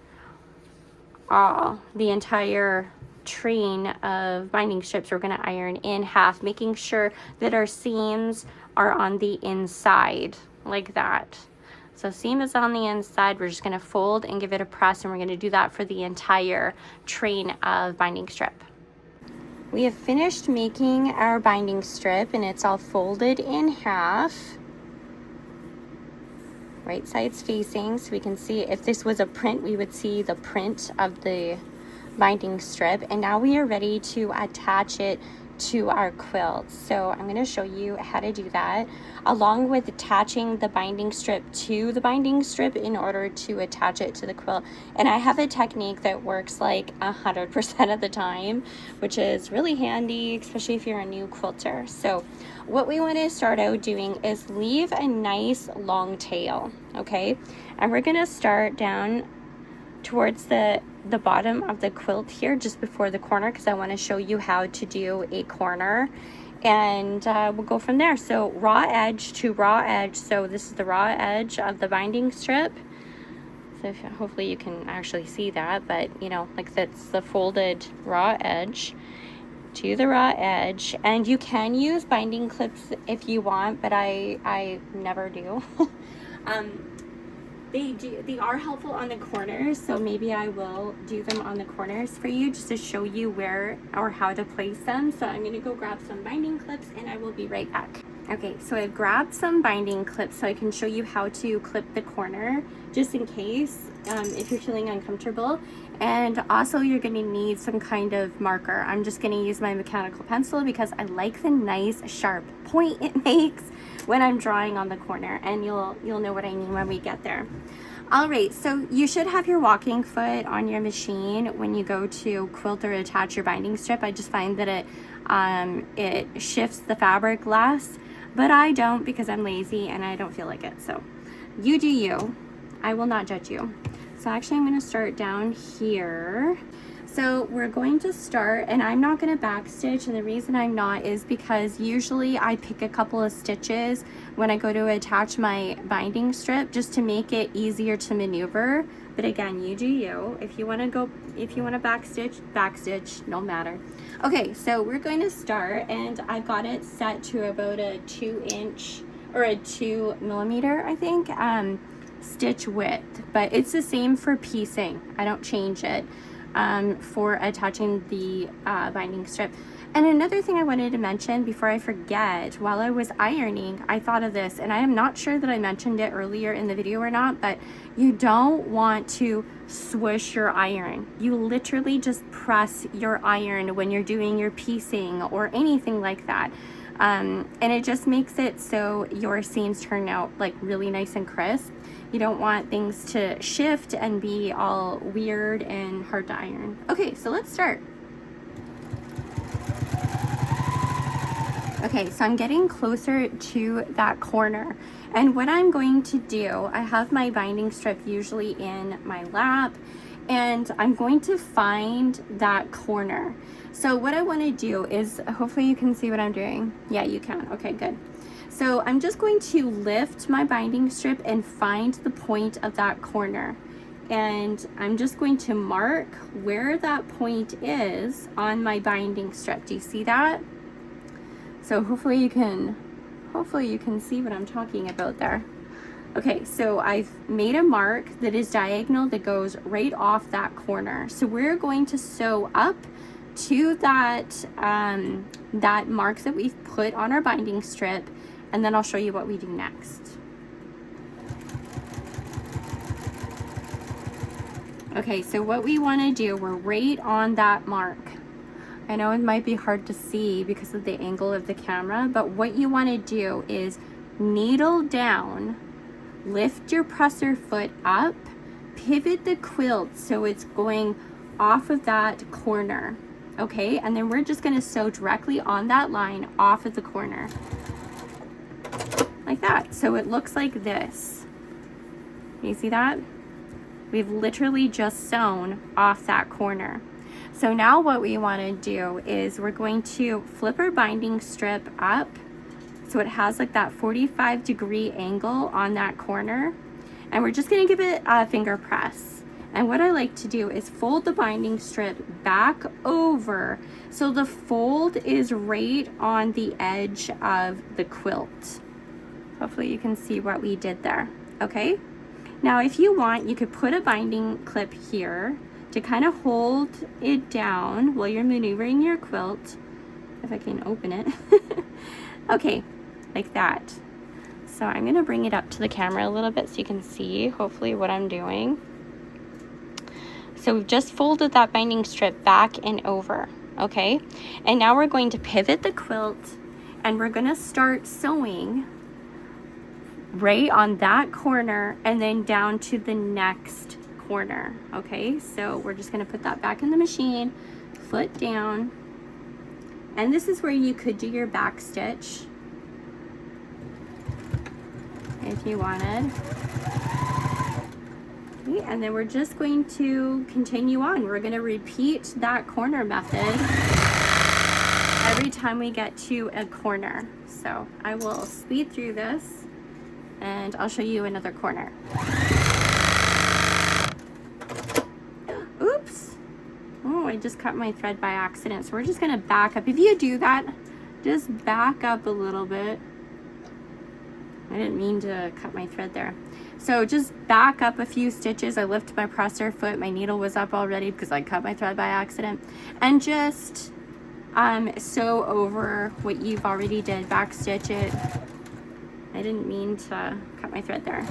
S1: all, the entire train of binding strips we're going to iron in half, making sure that our seams are on the inside like that. So seam is on the inside, we're just going to fold and give it a press, and we're going to do that for the entire train of binding strip. We have finished making our binding strip, and it's all folded in half, right sides facing, so we can see. If this was a print, we would see the print of the binding strip. And now we are ready to attach it to our quilt. So I'm going to show you how to do that, along with attaching the binding strip to the binding strip in order to attach it to the quilt. And I have a technique that works like 100% of the time, which is really handy, especially if you're a new quilter. So what we want to start out doing is leave a nice long tail, okay? And we're going to start down towards the bottom of the quilt here, just before the corner, because I want to show you how to do a corner, and we'll go from there. So raw edge to raw edge. So this is the raw edge of the binding strip. So hopefully you can actually see that, but you know, like that's the folded raw edge to the raw edge. And you can use binding clips if you want, but I never do. They are helpful on the corners, so maybe I will do them on the corners for you just to show you where or how to place them. So I'm gonna go grab some binding clips and I will be right back. Okay, so I've grabbed some binding clips so I can show you how to clip the corner just in case if you're feeling uncomfortable. And also you're gonna need some kind of marker. I'm just gonna use my mechanical pencil because I like the nice sharp point it makes when I'm drawing on the corner, and you'll know what I mean when we get there. All right, so you should have your walking foot on your machine when you go to quilt or attach your binding strip. I just find that it shifts the fabric less, but I don't because I'm lazy and I don't feel like it. So you do you. I will not judge you. So actually I'm going to start down here. So we're going to start, and I'm not going to backstitch, and the reason I'm not is because usually I pick a couple of stitches when I go to attach my binding strip just to make it easier to maneuver. But again, you do you. If you want to backstitch, no matter. Okay, so we're going to start, and I've got it set to about a 2-inch or a 2 millimeter, I think, stitch width, but it's the same for piecing. I don't change it for attaching the binding strip. And another thing I wanted to mention before I forget, while I was ironing, I thought of this, and I am not sure that I mentioned it earlier in the video or not, but you don't want to swoosh your iron. You literally just press your iron when you're doing your piecing or anything like that. And it just makes it so your seams turn out like really nice and crisp. You don't want things to shift and be all weird and hard to iron. Okay, so let's start. Okay, so I'm getting closer to that corner, and what I'm going to do, I have my binding strip usually in my lap, and I'm going to find that corner. So what I want to do is, hopefully you can see what I'm doing. Yeah, you can. Okay, good. So I'm just going to lift my binding strip and find the point of that corner. And I'm just going to mark where that point is on my binding strip. Do you see that? So hopefully you can see what I'm talking about there. Okay, so I've made a mark that is diagonal that goes right off that corner. So we're going to sew up to that, that mark that we've put on our binding strip, and then I'll show you what we do next. Okay, so what we want to do, we're right on that mark. I know it might be hard to see because of the angle of the camera, but what you want to do is needle down, lift your presser foot up, pivot the quilt so it's going off of that corner. Okay, and then we're just going to sew directly on that line off of the corner. Like that. So it looks like this. You see that? We've literally just sewn off that corner. So now what we want to do is we're going to flip our binding strip up so it has like that 45-degree angle on that corner, and we're just going to give it a finger press. And what I like to do is fold the binding strip back over so the fold is right on the edge of the quilt. Hopefully you can see what we did there. Okay, now if you want, you could put a binding clip here to kind of hold it down while you're maneuvering your quilt, if I can open it. Okay, like that. So I'm going to bring it up to the camera a little bit so you can see hopefully what I'm doing. So we've just folded that binding strip back and over. Okay, and now we're going to pivot the quilt, and we're going to start sewing right on that corner and then down to the next corner. Okay, so we're just going to put that back in the machine, foot down, and this is where you could do your back stitch if you wanted. Okay, and then we're just going to continue on. We're going to repeat that corner method every time we get to a corner. So I will speed through this and I'll show you another corner. Oops. Oh, I just cut my thread by accident. So we're just going to back up. If you do that, just back up a little bit. I didn't mean to cut my thread there. So just back up a few stitches. I lift my presser foot. My needle was up already because I cut my thread by accident. And just sew over what you've already did. Back stitch it. I didn't mean to cut my thread there.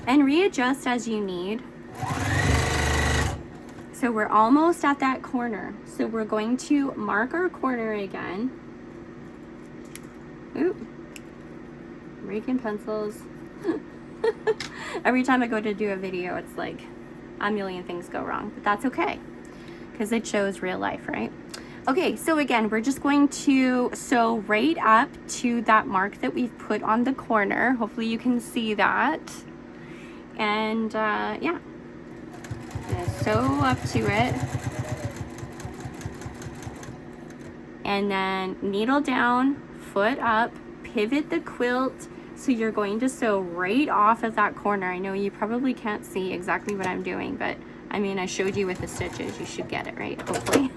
S1: And readjust as you need. So we're almost at that corner. So we're going to mark our corner again. Oop. Breaking pencils. Every time I go to do a video, it's like a million things go wrong, but that's okay because it shows real life, right? Okay, so again, we're just going to sew right up to that mark that we've put on the corner. Hopefully you can see that. And yeah, sew up to it. And then needle down, foot up, pivot the quilt. So you're going to sew right off of that corner. I know you probably can't see exactly what I'm doing, but I mean, I showed you with the stitches. You should get it, right? Hopefully.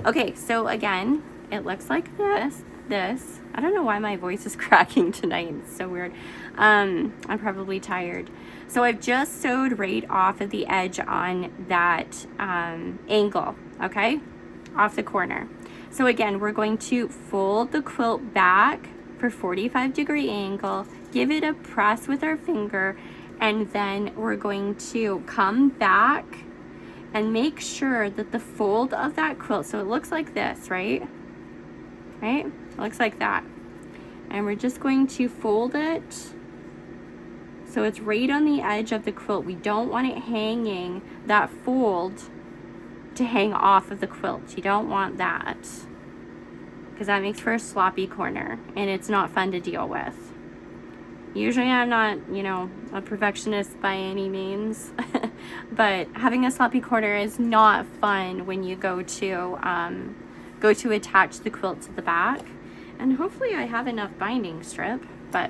S1: Okay, so again, it looks like this. I don't know why my voice is cracking tonight. It's so weird. I'm probably tired. So I've just sewed right off of the edge on that angle, okay? Off the corner. So again, we're going to fold the quilt back for 45-degree angle, give it a press with our finger, and then we're going to come back and make sure that the fold of that quilt, so it looks like this, right? Right? It looks like that. And we're just going to fold it so it's right on the edge of the quilt. We don't want it hanging, that fold to hang off of the quilt. You don't want that because that makes for a sloppy corner and it's not fun to deal with. Usually I'm not, you know, a perfectionist by any means, but having a sloppy corner is not fun when you go to attach the quilt to the back. And hopefully I have enough binding strip, but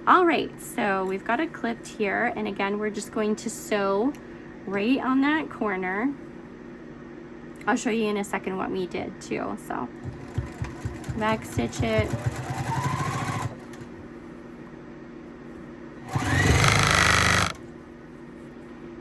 S1: all right, so we've got it clipped here. And again, we're just going to sew right on that corner. I'll show you in a second what we did too. So back stitch it.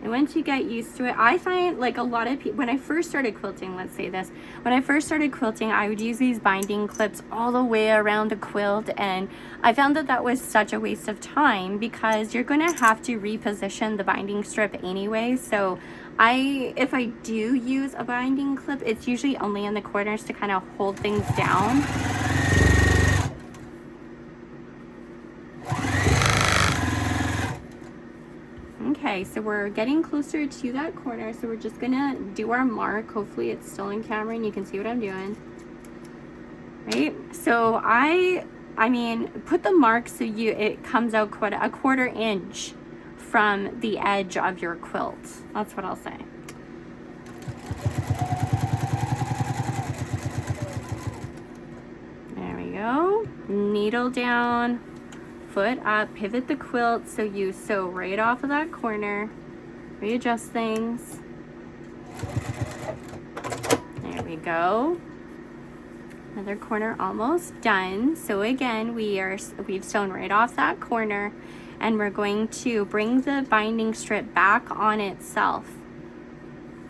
S1: And once you get used to it, I find like a lot of people, when I first started quilting, let's say this, when I first started quilting, I would use these binding clips all the way around the quilt. And I found that that was such a waste of time because you're gonna have to reposition the binding strip anyway. So if I do use a binding clip, it's usually only in the corners to kind of hold things down. Okay, so we're getting closer to that corner, so we're just gonna do our mark. Hopefully it's still in camera and you can see what I'm doing. Right? So I mean, put the mark so it comes out a quarter inch from the edge of your quilt. That's what I'll say. There we go. Needle down, foot up, pivot the quilt so you sew right off of that corner. Readjust things. There we go. Another corner almost done. So again, we've sewn right off that corner, and we're going to bring the binding strip back on itself.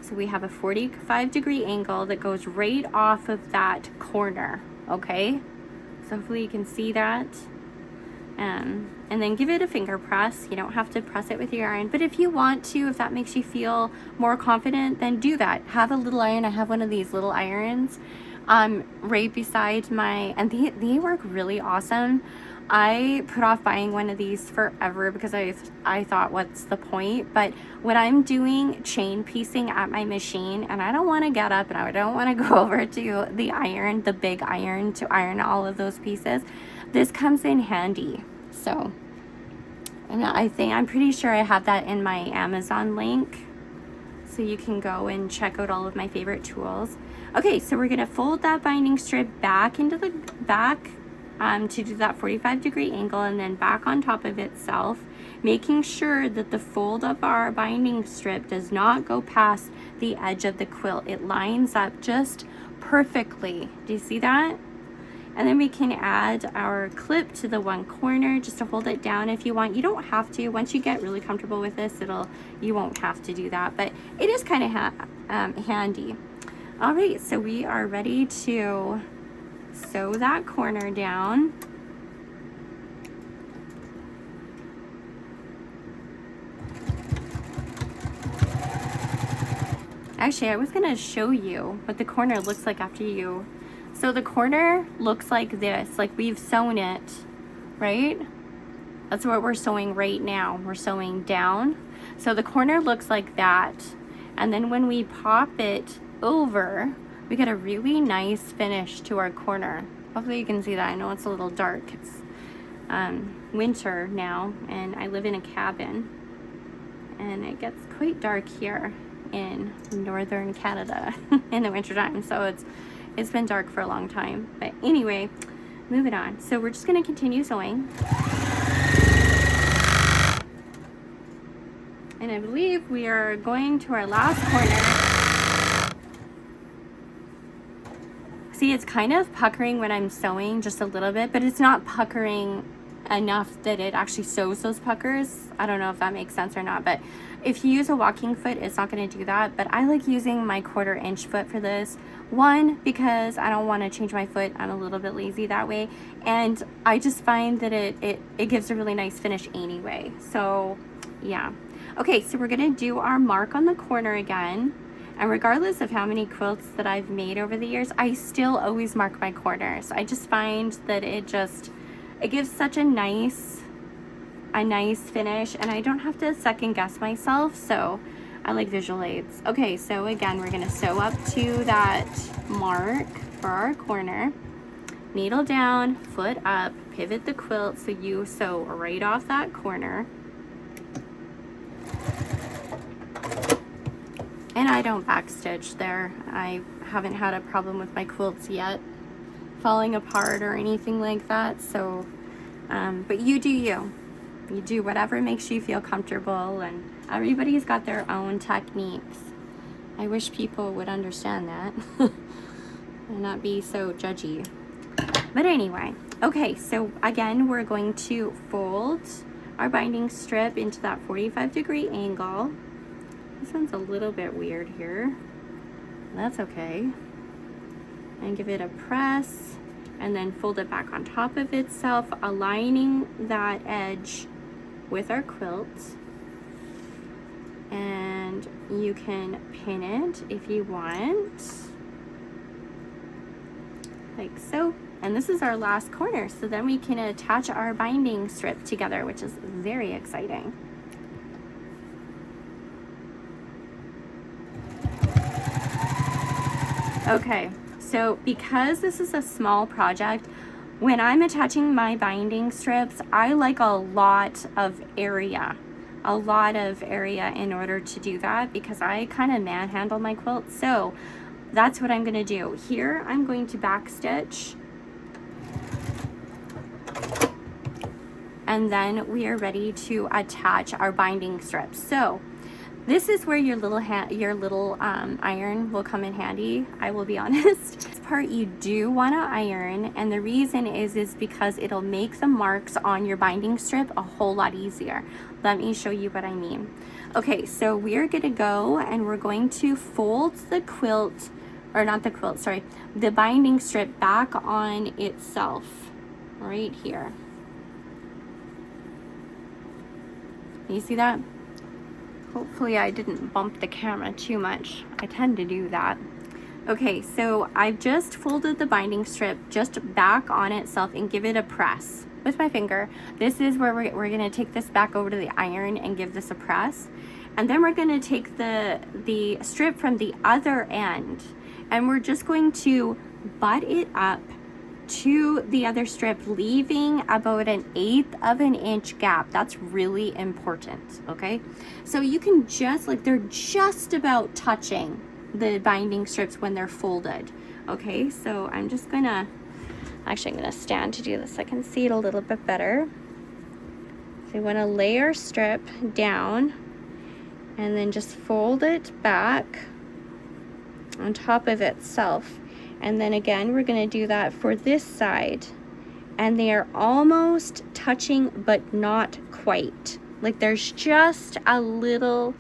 S1: So we have a 45-degree angle that goes right off of that corner, okay? So hopefully you can see that. And then give it a finger press. You don't have to press it with your iron, but if you want to, if that makes you feel more confident, then do that. Have a little iron. I have one of these little irons right beside and they work really awesome. I put off buying one of these forever because I thought, what's the point? But when I'm doing chain piecing at my machine and I don't want to get up and I don't want to go over to the big iron to iron all of those pieces, this comes in handy. So, and I'm pretty sure I have that in my Amazon link, so you can go and check out all of my favorite tools. Okay, so we're gonna fold that binding strip back into the back to do that 45-degree angle, and then back on top of itself, making sure that the fold of our binding strip does not go past the edge of the quilt. It lines up just perfectly. Do you see that? And then we can add our clip to the one corner just to hold it down if you want. You don't have to. Once you get really comfortable with this, you won't have to do that, but it is kind of handy. All right, so we are ready to sew that corner down. Actually, I was gonna show you what the corner looks like after you. So the corner looks like this, like we've sewn it, right? That's what we're sewing right now. We're sewing down. So the corner looks like that. And then when we pop it over, we get a really nice finish to our corner. Hopefully you can see that. I know it's a little dark. It's winter now, and I live in a cabin. And it gets quite dark here in northern Canada in the winter time. So it's been dark for a long time. But anyway, moving on. So we're just going to continue sewing. And I believe we are going to our last corner. See, it's kind of puckering when I'm sewing just a little bit, but it's not puckering enough that it actually sews those puckers. I don't know if that makes sense or not, but if you use a walking foot, it's not going to do that. But I like using my 1/4 inch foot for this. One, because I don't want to change my foot. I'm a little bit lazy that way. And I just find that it gives a really nice finish anyway. So yeah. Okay, so we're going to do our mark on the corner again. And regardless of how many quilts that I've made over the years, I still always mark my corners. I just find that it gives such a nice finish, and I don't have to second guess myself, so I like visual aids. Okay, so again, we're gonna sew up to that mark for our corner, needle down, foot up, pivot the quilt so you sew right off that corner. And I don't backstitch there. I haven't had a problem with my quilts yet falling apart or anything like that, so but you do you. You do whatever makes you feel comfortable, and everybody's got their own techniques. I wish people would understand that and not be so judgy. But anyway, okay, so again, we're going to fold our binding strip into that 45-degree angle. This one's a little bit weird here. That's okay. And give it a press, and then fold it back on top of itself, aligning that edge with our quilt. And you can pin it if you want, like so. And this is our last corner, so then we can attach our binding strip together, which is very exciting. Okay, so because this is a small project, when I'm attaching my binding strips, I like a lot of area in order to do that, because I kind of manhandle my quilt. So that's what I'm going to do. Here I'm going to backstitch, and then we are ready to attach our binding strips. So this is where your little iron will come in handy. I will be honest. This part you do want to iron, and the reason is because it'll make the marks on your binding strip a whole lot easier. Let me show you what I mean. Okay, so we're gonna go and we're going to fold the quilt, or not the quilt, sorry, the binding strip back on itself right here. You see that? Hopefully I didn't bump the camera too much. I tend to do that. Okay, so I've just folded the binding strip just back on itself and give it a press with my finger. This is where we're gonna take this back over to the iron and give this a press. And then we're gonna take the strip from the other end, and we're just going to butt it up to the other strip, leaving about 1/8 of an inch gap. That's really important, okay? So you can just, like, they're just about touching the binding strips when they're folded, okay? So I'm just gonna, actually I'm gonna stand to do this so I can see it a little bit better. So you wanna lay our strip down and then just fold it back on top of itself. And then again, we're going to do that for this side. And they are almost touching, but not quite. Like there's just a little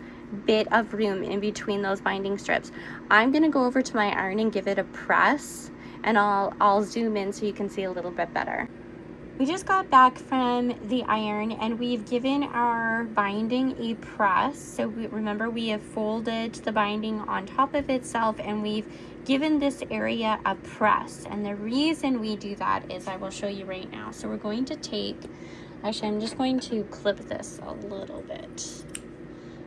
S1: bit of room in between those binding strips. I'm going to go over to my iron and give it a press, and I'll zoom in so you can see a little bit better. We just got back from the iron and we've given our binding a press. So remember, we have folded the binding on top of itself and we've given this area a press. And the reason we do that is I will show you right now. So we're going to take, actually I'm just going to clip this a little bit,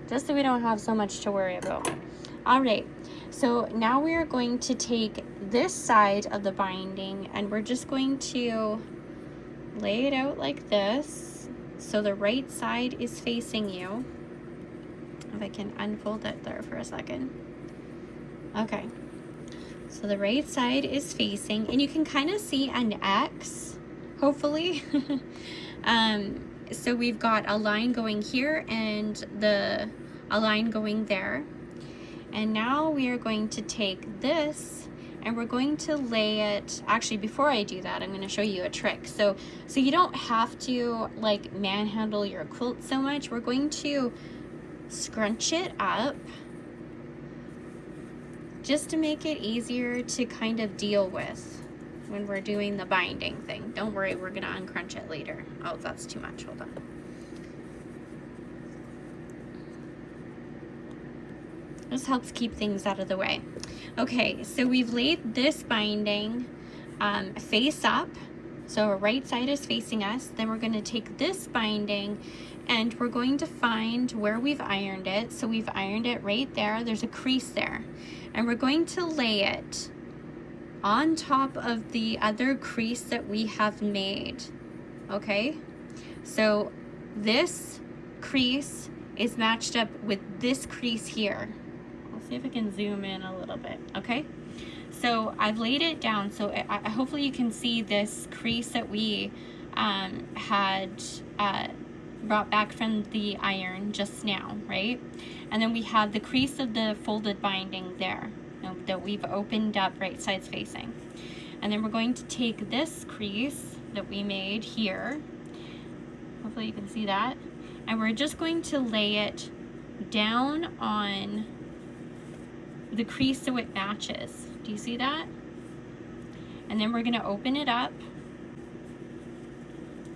S1: just so we don't have so much to worry about. All right, so now we are going to take this side of the binding and we're just going to lay it out like this, so the right side is facing you. If I can unfold it there for a second. Okay, so the right side is facing, and you can kind of see an X, hopefully. So we've got a line going here and a line going there. And now we are going to take this and we're going to lay it, actually before I do that, I'm going to show you a trick. So you don't have to like manhandle your quilt so much. We're going to scrunch it up just to make it easier to kind of deal with when we're doing the binding thing. Don't worry, we're going to uncrunch it later. Oh, that's too much, hold on. This helps keep things out of the way. Okay, so we've laid this binding face up, so our right side is facing us. Then we're going to take this binding and we're going to find where we've ironed it. So we've ironed it right there. There's a crease there. And we're going to lay it on top of the other crease that we have made. Okay, so this crease is matched up with this crease here. See if I can zoom in a little bit. Okay, so I've laid it down, so hopefully you can see this crease that we had brought back from the iron just now, right? And then we have the crease of the folded binding there, that we've opened up, right sides facing. And then we're going to take this crease that we made here, hopefully you can see that, and we're just going to lay it down on the crease so it matches. Do you see that? And then we're going to open it up,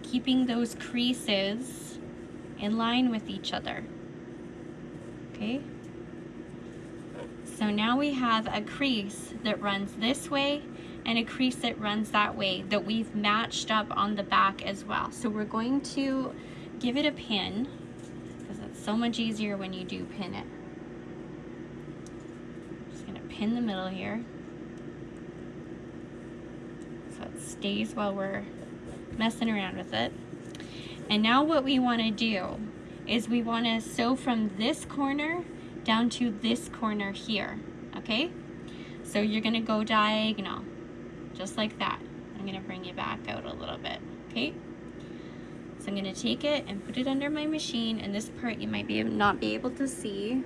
S1: keeping those creases in line with each other. Okay? So now we have a crease that runs this way and a crease that runs that way that we've matched up on the back as well. So we're going to give it a pin, because it's so much easier when you do pin it. In the middle here so it stays while we're messing around with it. And now what we want to do is we want to sew from this corner down to this corner here. Okay, so you're going to go diagonal just like that. I'm going to bring you back out a little bit. Okay, so I'm going to take it and put it under my machine, and this part you might not be able to see.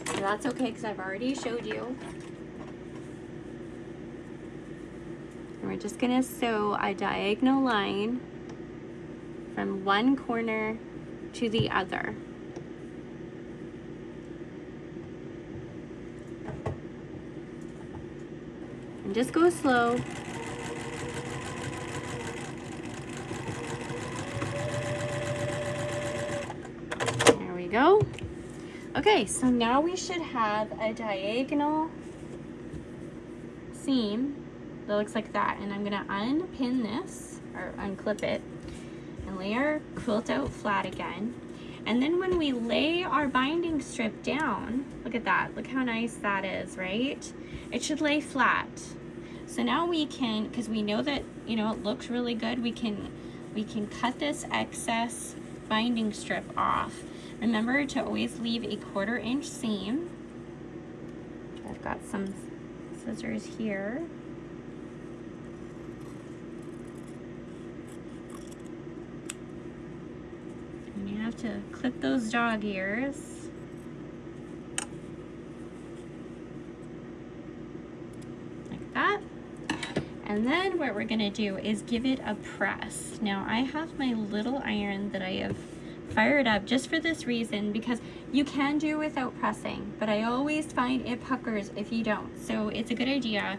S1: So that's okay, because I've already showed you. And we're just going to sew a diagonal line from one corner to the other. And just go slow. There we go. Okay, so now we should have a diagonal seam that looks like that. And I'm gonna unpin this, or unclip it, and lay our quilt out flat again. And then when we lay our binding strip down, look at that, look how nice that is, right? It should lay flat. So now we can, because we know that, you know, it looks really good, we can cut this excess binding strip off. Remember to always leave a 1/4 inch seam. I've got some scissors here. And you have to clip those dog ears. like that. And then what we're gonna do is give it a press. Now I have my little iron that I have fired up just for this reason, because you can do without pressing, but I always find it puckers if you don't. So it's a good idea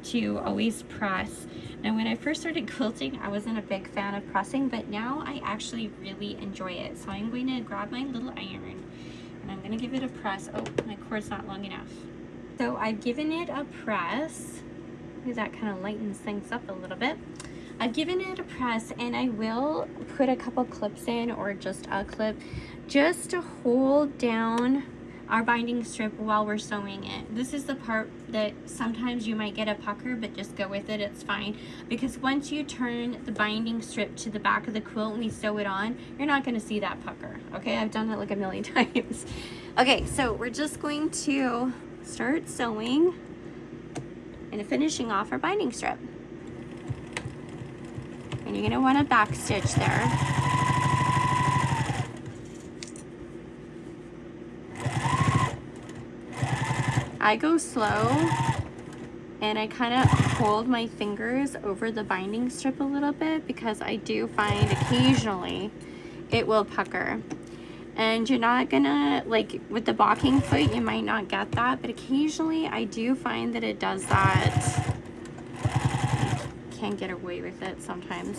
S1: to always press. Now when I first started quilting, I wasn't a big fan of pressing, but now I actually really enjoy it. So I'm going to grab my little iron and I'm gonna give it a press. Oh, my cord's not long enough. So I've given it a press. That kind of lightens things up a little bit. I've given it a press, and I will put a couple clips in, or just a clip, just to hold down our binding strip while we're sewing it. This is the part that sometimes you might get a pucker, but just go with it, it's fine. Because once you turn the binding strip to the back of the quilt and we sew it on, you're not gonna see that pucker, okay? I've done it like a million times. Okay, so we're just going to start sewing and finishing off our binding strip. And you're gonna want to back stitch there. I go slow and I kind of hold my fingers over the binding strip a little bit, because I do find occasionally it will pucker. And you're not gonna, like with the balking foot, you might not get that, but occasionally I do find that it does that. Can get away with it sometimes,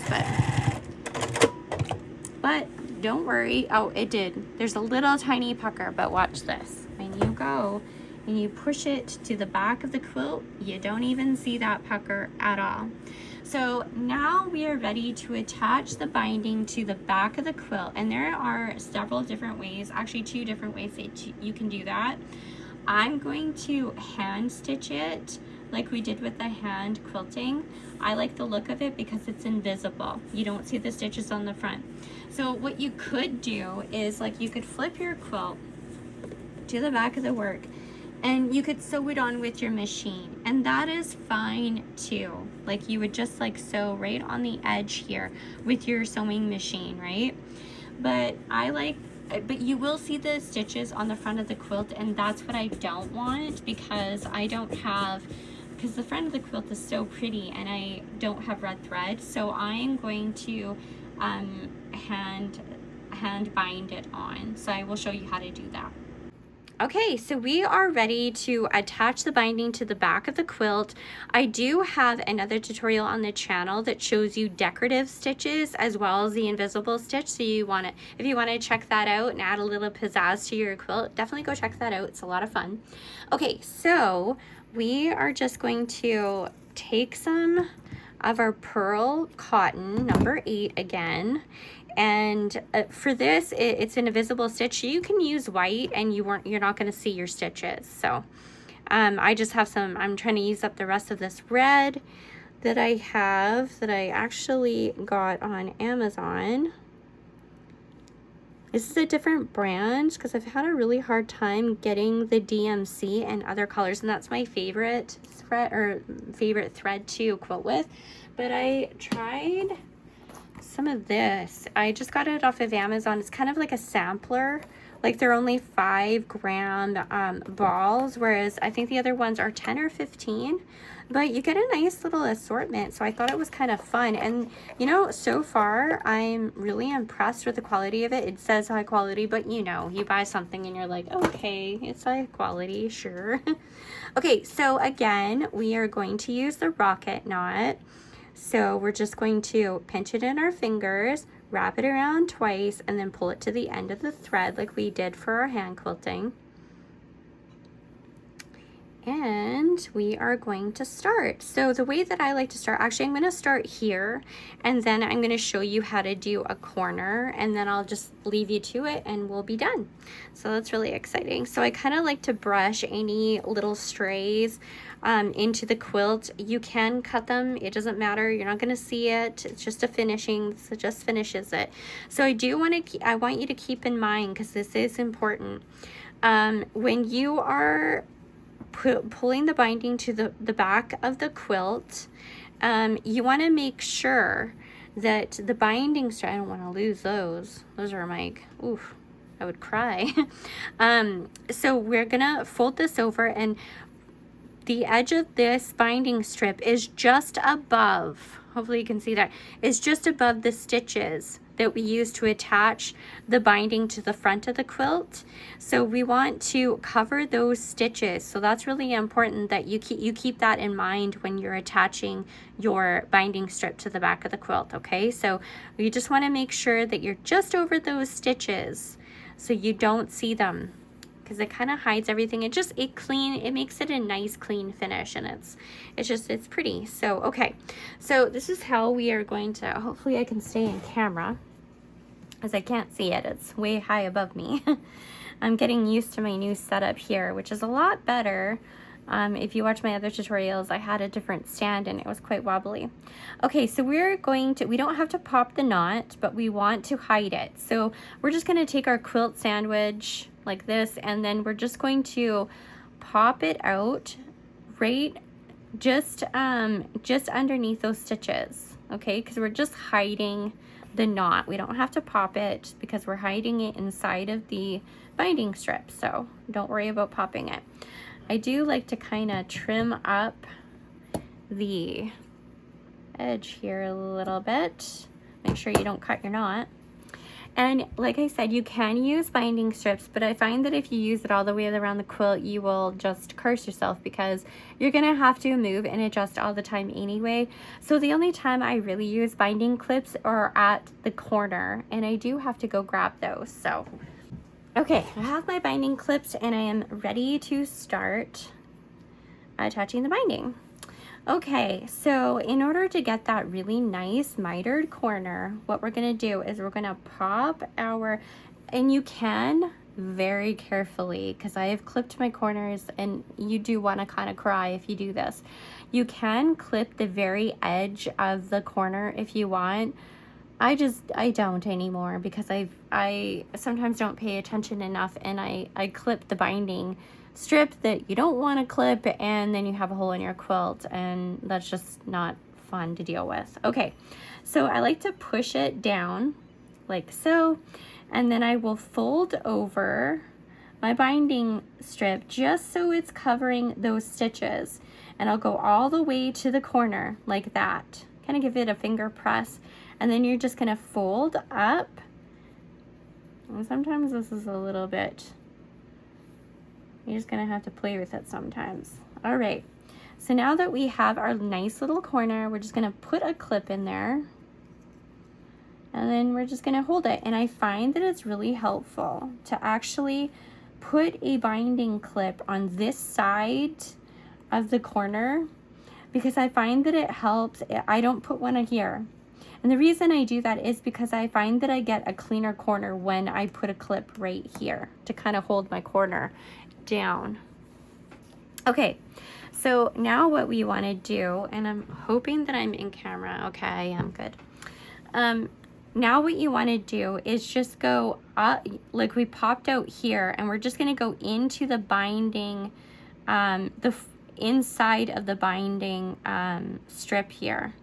S1: but don't worry. Oh, it did. There's a little tiny pucker, but watch this. When you go and you push it to the back of the quilt, you don't even see that pucker at all. So now we are ready to attach the binding to the back of the quilt, and there are several different ways, actually 2 different ways that you can do that. I'm going to hand stitch it like we did with the hand quilting. I like the look of it because it's invisible. You don't see the stitches on the front. So what you could do is, like, you could flip your quilt to the back of the work and you could sew it on with your machine, and that is fine too. Like, you would just like sew right on the edge here with your sewing machine, right? But you will see the stitches on the front of the quilt, and that's what I don't want, because the front of the quilt is so pretty and I don't have red thread. So I'm going to hand bind it on. So I will show you how to do that. Okay, so we are ready to attach the binding to the back of the quilt. I do have another tutorial on the channel that shows you decorative stitches as well as the invisible stitch. So if you want to check that out and add a little pizzazz to your quilt, definitely go check that out. It's a lot of fun. Okay, so we are just going to take some of our pearl cotton, number 8 again. And for this, it's an invisible stitch. You can use white and you're not going to see your stitches. So I just have some, I'm trying to use up the rest of this red that I have, that I actually got on Amazon. This is a different brand because I've had a really hard time getting the DMC and other colors, and that's my favorite thread to quilt with. But I tried some of this. I just got it off of Amazon. It's kind of like a sampler. Like, they're only 5-gram balls, whereas I think the other ones are 10 or 15. But you get a nice little assortment, so I thought it was kind of fun. And you know, so far I'm really impressed with the quality of it. It says high quality, but you know, you buy something and you're like, okay, it's high quality, sure. Okay, so again, we are going to use the rocket knot. So we're just going to pinch it in our fingers, wrap it around twice, and then pull it to the end of the thread like we did for our hand quilting. And we are going to start. So the way that I like to start, actually I'm going to start here, and then I'm going to show you how to do a corner, and then I'll just leave you to it and we'll be done. So that's really exciting. So I kind of like to brush any little strays into the quilt. You can cut them, it doesn't matter, you're not going to see it. It's just a finishing, so it just finishes it. So I want you to keep in mind, because this is important, when you are pulling the binding to the back of the quilt, you want to make sure that the binding strap, I don't want to lose those are my, oof, I would cry. So we're gonna fold this over, and the edge of this binding strip is just above, hopefully you can see that, is just above the stitches that we use to attach the binding to the front of the quilt. So we want to cover those stitches. So that's really important that you keep that in mind when you're attaching your binding strip to the back of the quilt, okay? So you just want to make sure that you're just over those stitches so you don't see them, because it kind of hides everything. It makes it a nice clean finish, and it's pretty. So okay, so this is how we are going to, hopefully I can stay in camera as I can't see it, it's way high above me. I'm getting used to my new setup here, which is a lot better. If you watch my other tutorials, I had a different stand and it was quite wobbly. Okay, so we don't have to pop the knot, but we want to hide it. So we're just going to take our quilt sandwich like this, and then we're just going to pop it out right just underneath those stitches, okay? Because we're just hiding the knot. We don't have to pop it because we're hiding it inside of the binding strip, so don't worry about popping it. I do like to kind of trim up the edge here a little bit. Make sure you don't cut your knot. And like I said, you can use binding strips, but I find that if you use it all the way around the quilt, you will just curse yourself because you're gonna have to move and adjust all the time anyway. So the only time I really use binding clips are at the corner, and I do have to go grab those. So, okay, I have my binding clips and I am ready to start attaching the binding. Okay, so in order to get that really nice mitered corner, what we're gonna do is we're gonna pop our, and you can very carefully, because I have clipped my corners and you do wanna kind of cry if you do this. You can clip the very edge of the corner if you want. I don't anymore because I sometimes don't pay attention enough, and I clip the binding strip that you don't want to clip, and then you have a hole in your quilt, and that's just not fun to deal with. Okay, so I like to push it down like so, and then I will fold over my binding strip just so it's covering those stitches, and I'll go all the way to the corner like that. Kind of give it a finger press, and then you're just gonna fold up, and sometimes this is a little bit, you're just gonna have to play with it sometimes. All right, so now that we have our nice little corner, we're just gonna put a clip in there, and then we're just gonna hold it. And I find that it's really helpful to actually put a binding clip on this side of the corner, because I find that it helps. I don't put one here. And the reason I do that is because I find that I get a cleaner corner when I put a clip right here to kind of hold my corner down. Okay, so now what we want to do, and I'm hoping that I'm in camera. Okay, I am good. Now what you want to do is just go up, like we popped out here, and we're just going to go into the binding, the inside of the binding strip here.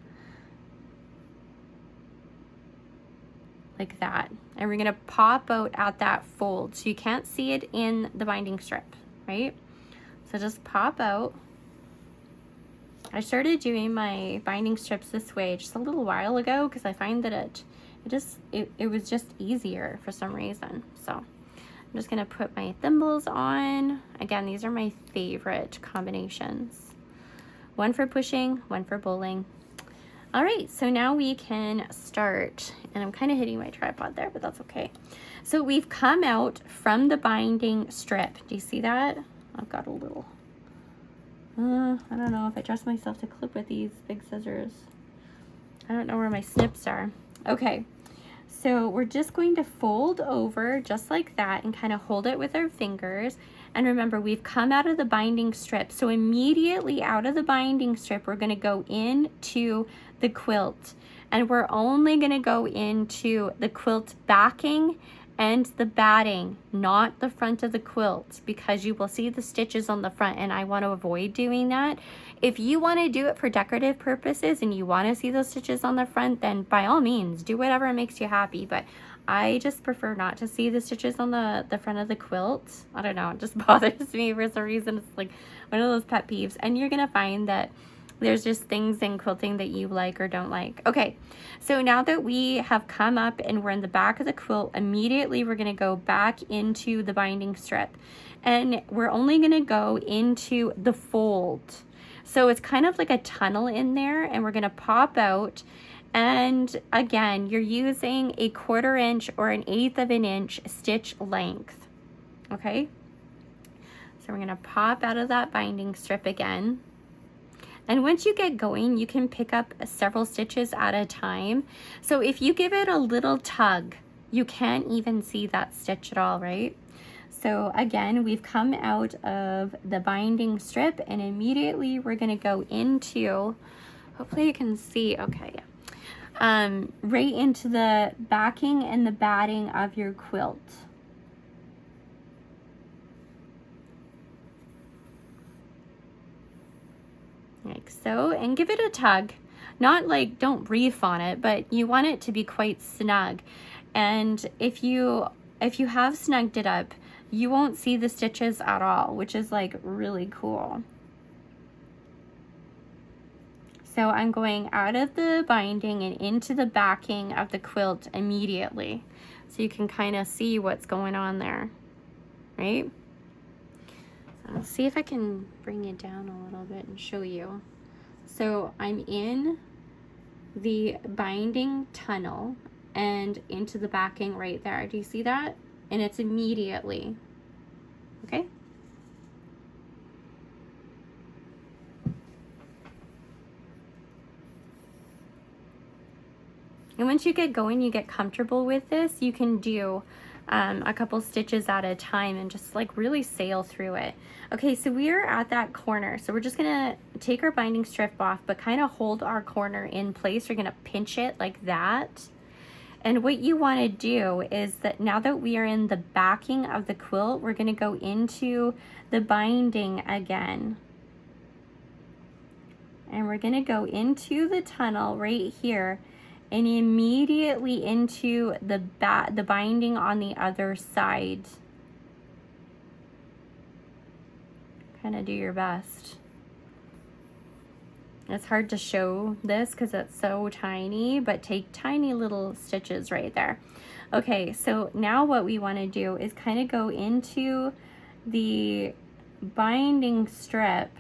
S1: Like that, and we're gonna pop out at that fold so you can't see it in the binding strip, right? So just pop out. I started doing my binding strips this way just a little while ago because I find that it was just easier for some reason. So I'm just gonna put my thimbles on. Again, these are my favorite combinations. One for pushing, one for bowling. All right, so now we can start, and I'm kind of hitting my tripod there, but that's okay. So we've come out from the binding strip. Do you see that? I've got a little, I don't know if I trust myself to clip with these big scissors. I don't know where my snips are. Okay, so we're just going to fold over just like that and kind of hold it with our fingers. And remember, we've come out of the binding strip. So immediately out of the binding strip, we're gonna go into the quilt. And we're only gonna go into the quilt backing and the batting, not the front of the quilt, because you will see the stitches on the front, and I want to avoid doing that. If you want to do it for decorative purposes and you want to see those stitches on the front, then by all means do whatever makes you happy, but I just prefer not to see the stitches on the front of the quilt. I don't know, it just bothers me for some reason. It's like one of those pet peeves. And you're gonna find that there's just things in quilting that you like or don't like. Okay, so now that we have come up and we're in the back of the quilt, immediately we're gonna go back into the binding strip. And we're only gonna go into the fold. So it's kind of like a tunnel in there, and we're gonna pop out. And again, you're using a 1/4 inch or an 1/8 of an inch stitch length, okay? So we're gonna pop out of that binding strip again. And once you get going, you can pick up several stitches at a time. So if you give it a little tug, you can't even see that stitch at all, right? So again, we've come out of the binding strip, and immediately we're gonna go into, hopefully you can see, okay, right into the backing and the batting of your quilt. Like so, and give it a tug. Not like, don't reef on it, but you want it to be quite snug. And if you have snugged it up, you won't see the stitches at all, which is like really cool. So I'm going out of the binding and into the backing of the quilt immediately. So you can kind of see what's going on there, right? I'll see if I can bring it down a little bit and show you. So I'm in the binding tunnel and into the backing right there. Do you see that? And it's immediately, okay? And once you get going, you get comfortable with this, you can do a couple stitches at a time and just like really sail through it. Okay, so we are at that corner. So we're just gonna take our binding strip off, but kind of hold our corner in place. We're gonna pinch it like that. And what you wanna do is that now that we are in the backing of the quilt, we're gonna go into the binding again. And we're gonna go into the tunnel right here and immediately into the binding on the other side. Kind of do your best. It's hard to show this because it's so tiny, but take tiny little stitches right there. Okay, so now what we want to do is kind of go into the binding strip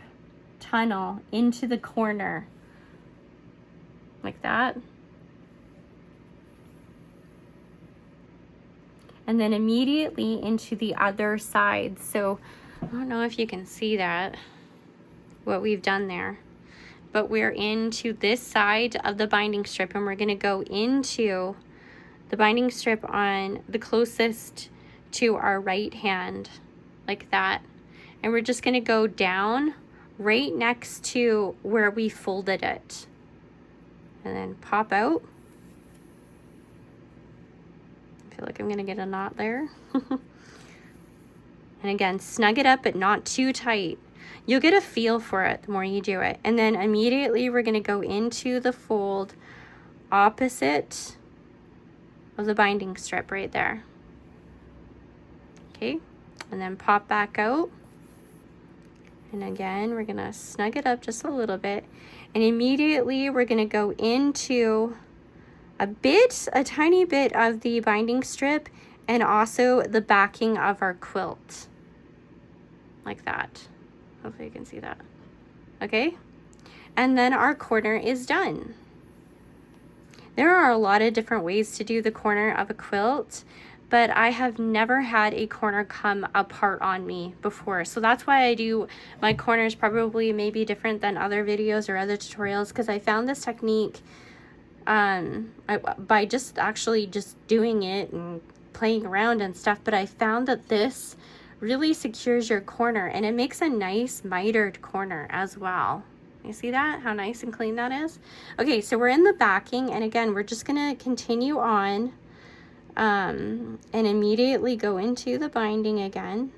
S1: tunnel into the corner like that. And then immediately into the other side. So I don't know if you can see that, what we've done there, but we're into this side of the binding strip, and we're going to go into the binding strip on the closest to our right hand like that. And we're just going to go down right next to where we folded it and then pop out. I feel like I'm gonna get a knot there. And again, snug it up, but not too tight. You'll get a feel for it the more you do it. And then immediately we're gonna go into the fold opposite of the binding strip right there. Okay, and then pop back out. And again, we're gonna snug it up just a little bit. And immediately we're gonna go into a tiny bit of the binding strip and also the backing of our quilt. Like that. Hopefully you can see that. Okay? And then our corner is done. There are a lot of different ways to do the corner of a quilt, but I have never had a corner come apart on me before. So that's why I do my corners probably maybe different than other videos or other tutorials, because I found this technique by just doing it and playing around and stuff, but I found that this really secures your corner and it makes a nice mitered corner as well. You see that? How nice and clean that is? Okay, so we're in the backing, and again, we're just gonna continue on and immediately go into the binding again.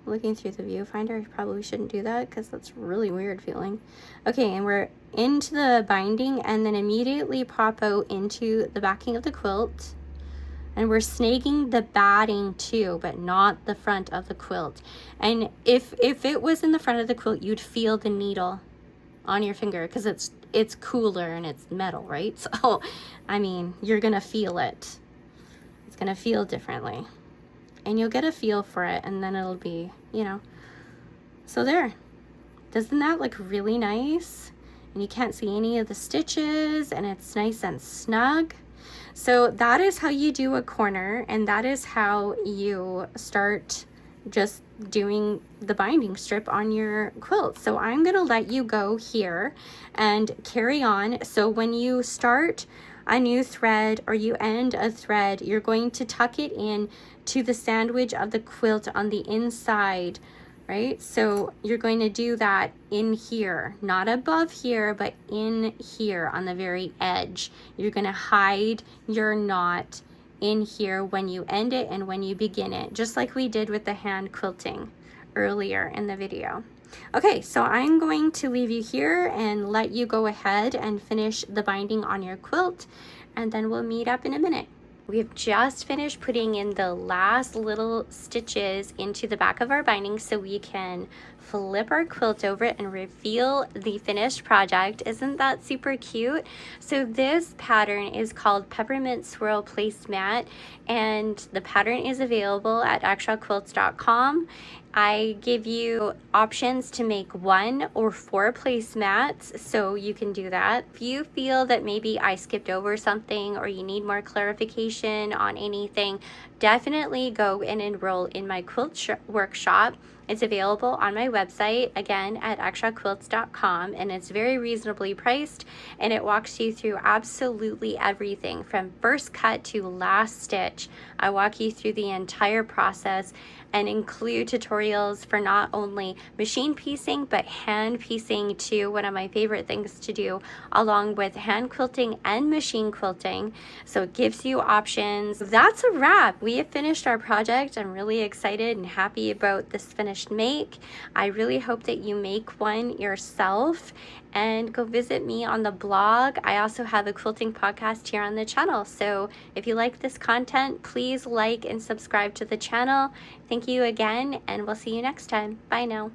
S1: looking through the viewfinder. I probably shouldn't do that because that's really weird feeling. Okay, and we're into the binding and then immediately pop out into the backing of the quilt. And we're snagging the batting too, but not the front of the quilt. And if it was in the front of the quilt, you'd feel the needle on your finger because it's cooler and it's metal, right? So, I mean, you're gonna feel it. It's gonna feel differently. And you'll get a feel for it, and then it'll be, you know. So there. Doesn't that look really nice? And you can't see any of the stitches, and it's nice and snug. So that is how you do a corner, and that is how you start just doing the binding strip on your quilt. So I'm going to let you go here and carry on. So when you start a new thread or you end a thread, you're going to tuck it in to the sandwich of the quilt on the inside, right? So you're going to do that in here, not above here, but in here on the very edge. You're going to hide your knot in here when you end it and when you begin it, just like we did with the hand quilting earlier in the video. Okay, so I'm going to leave you here and let you go ahead and finish the binding on your quilt, and then we'll meet up in a minute. We've just finished putting in the last little stitches into the back of our binding so we can flip our quilt over and reveal the finished project. Isn't that super cute? So this pattern is called Peppermint Swirl Placemat, and the pattern is available at exshawquilts.com. I give you options to make 1 or 4 placemats, so you can do that. If you feel that maybe I skipped over something or you need more clarification on anything, definitely go and enroll in my quilt workshop. It's available on my website, again, at exshawquilts.com, and it's very reasonably priced, and it walks you through absolutely everything from first cut to last stitch. I walk you through the entire process and include tutorials for not only machine piecing but hand piecing too, one of my favorite things to do, along with hand quilting and machine quilting. So it gives you options. That's a wrap. We have finished our project. I'm really excited and happy about this finished make. I really hope that you make one yourself and go visit me on the blog. I also have a quilting podcast here on the channel. So if you like this content, please like and subscribe to the channel. Thank you again, and we'll see you next time. Bye now.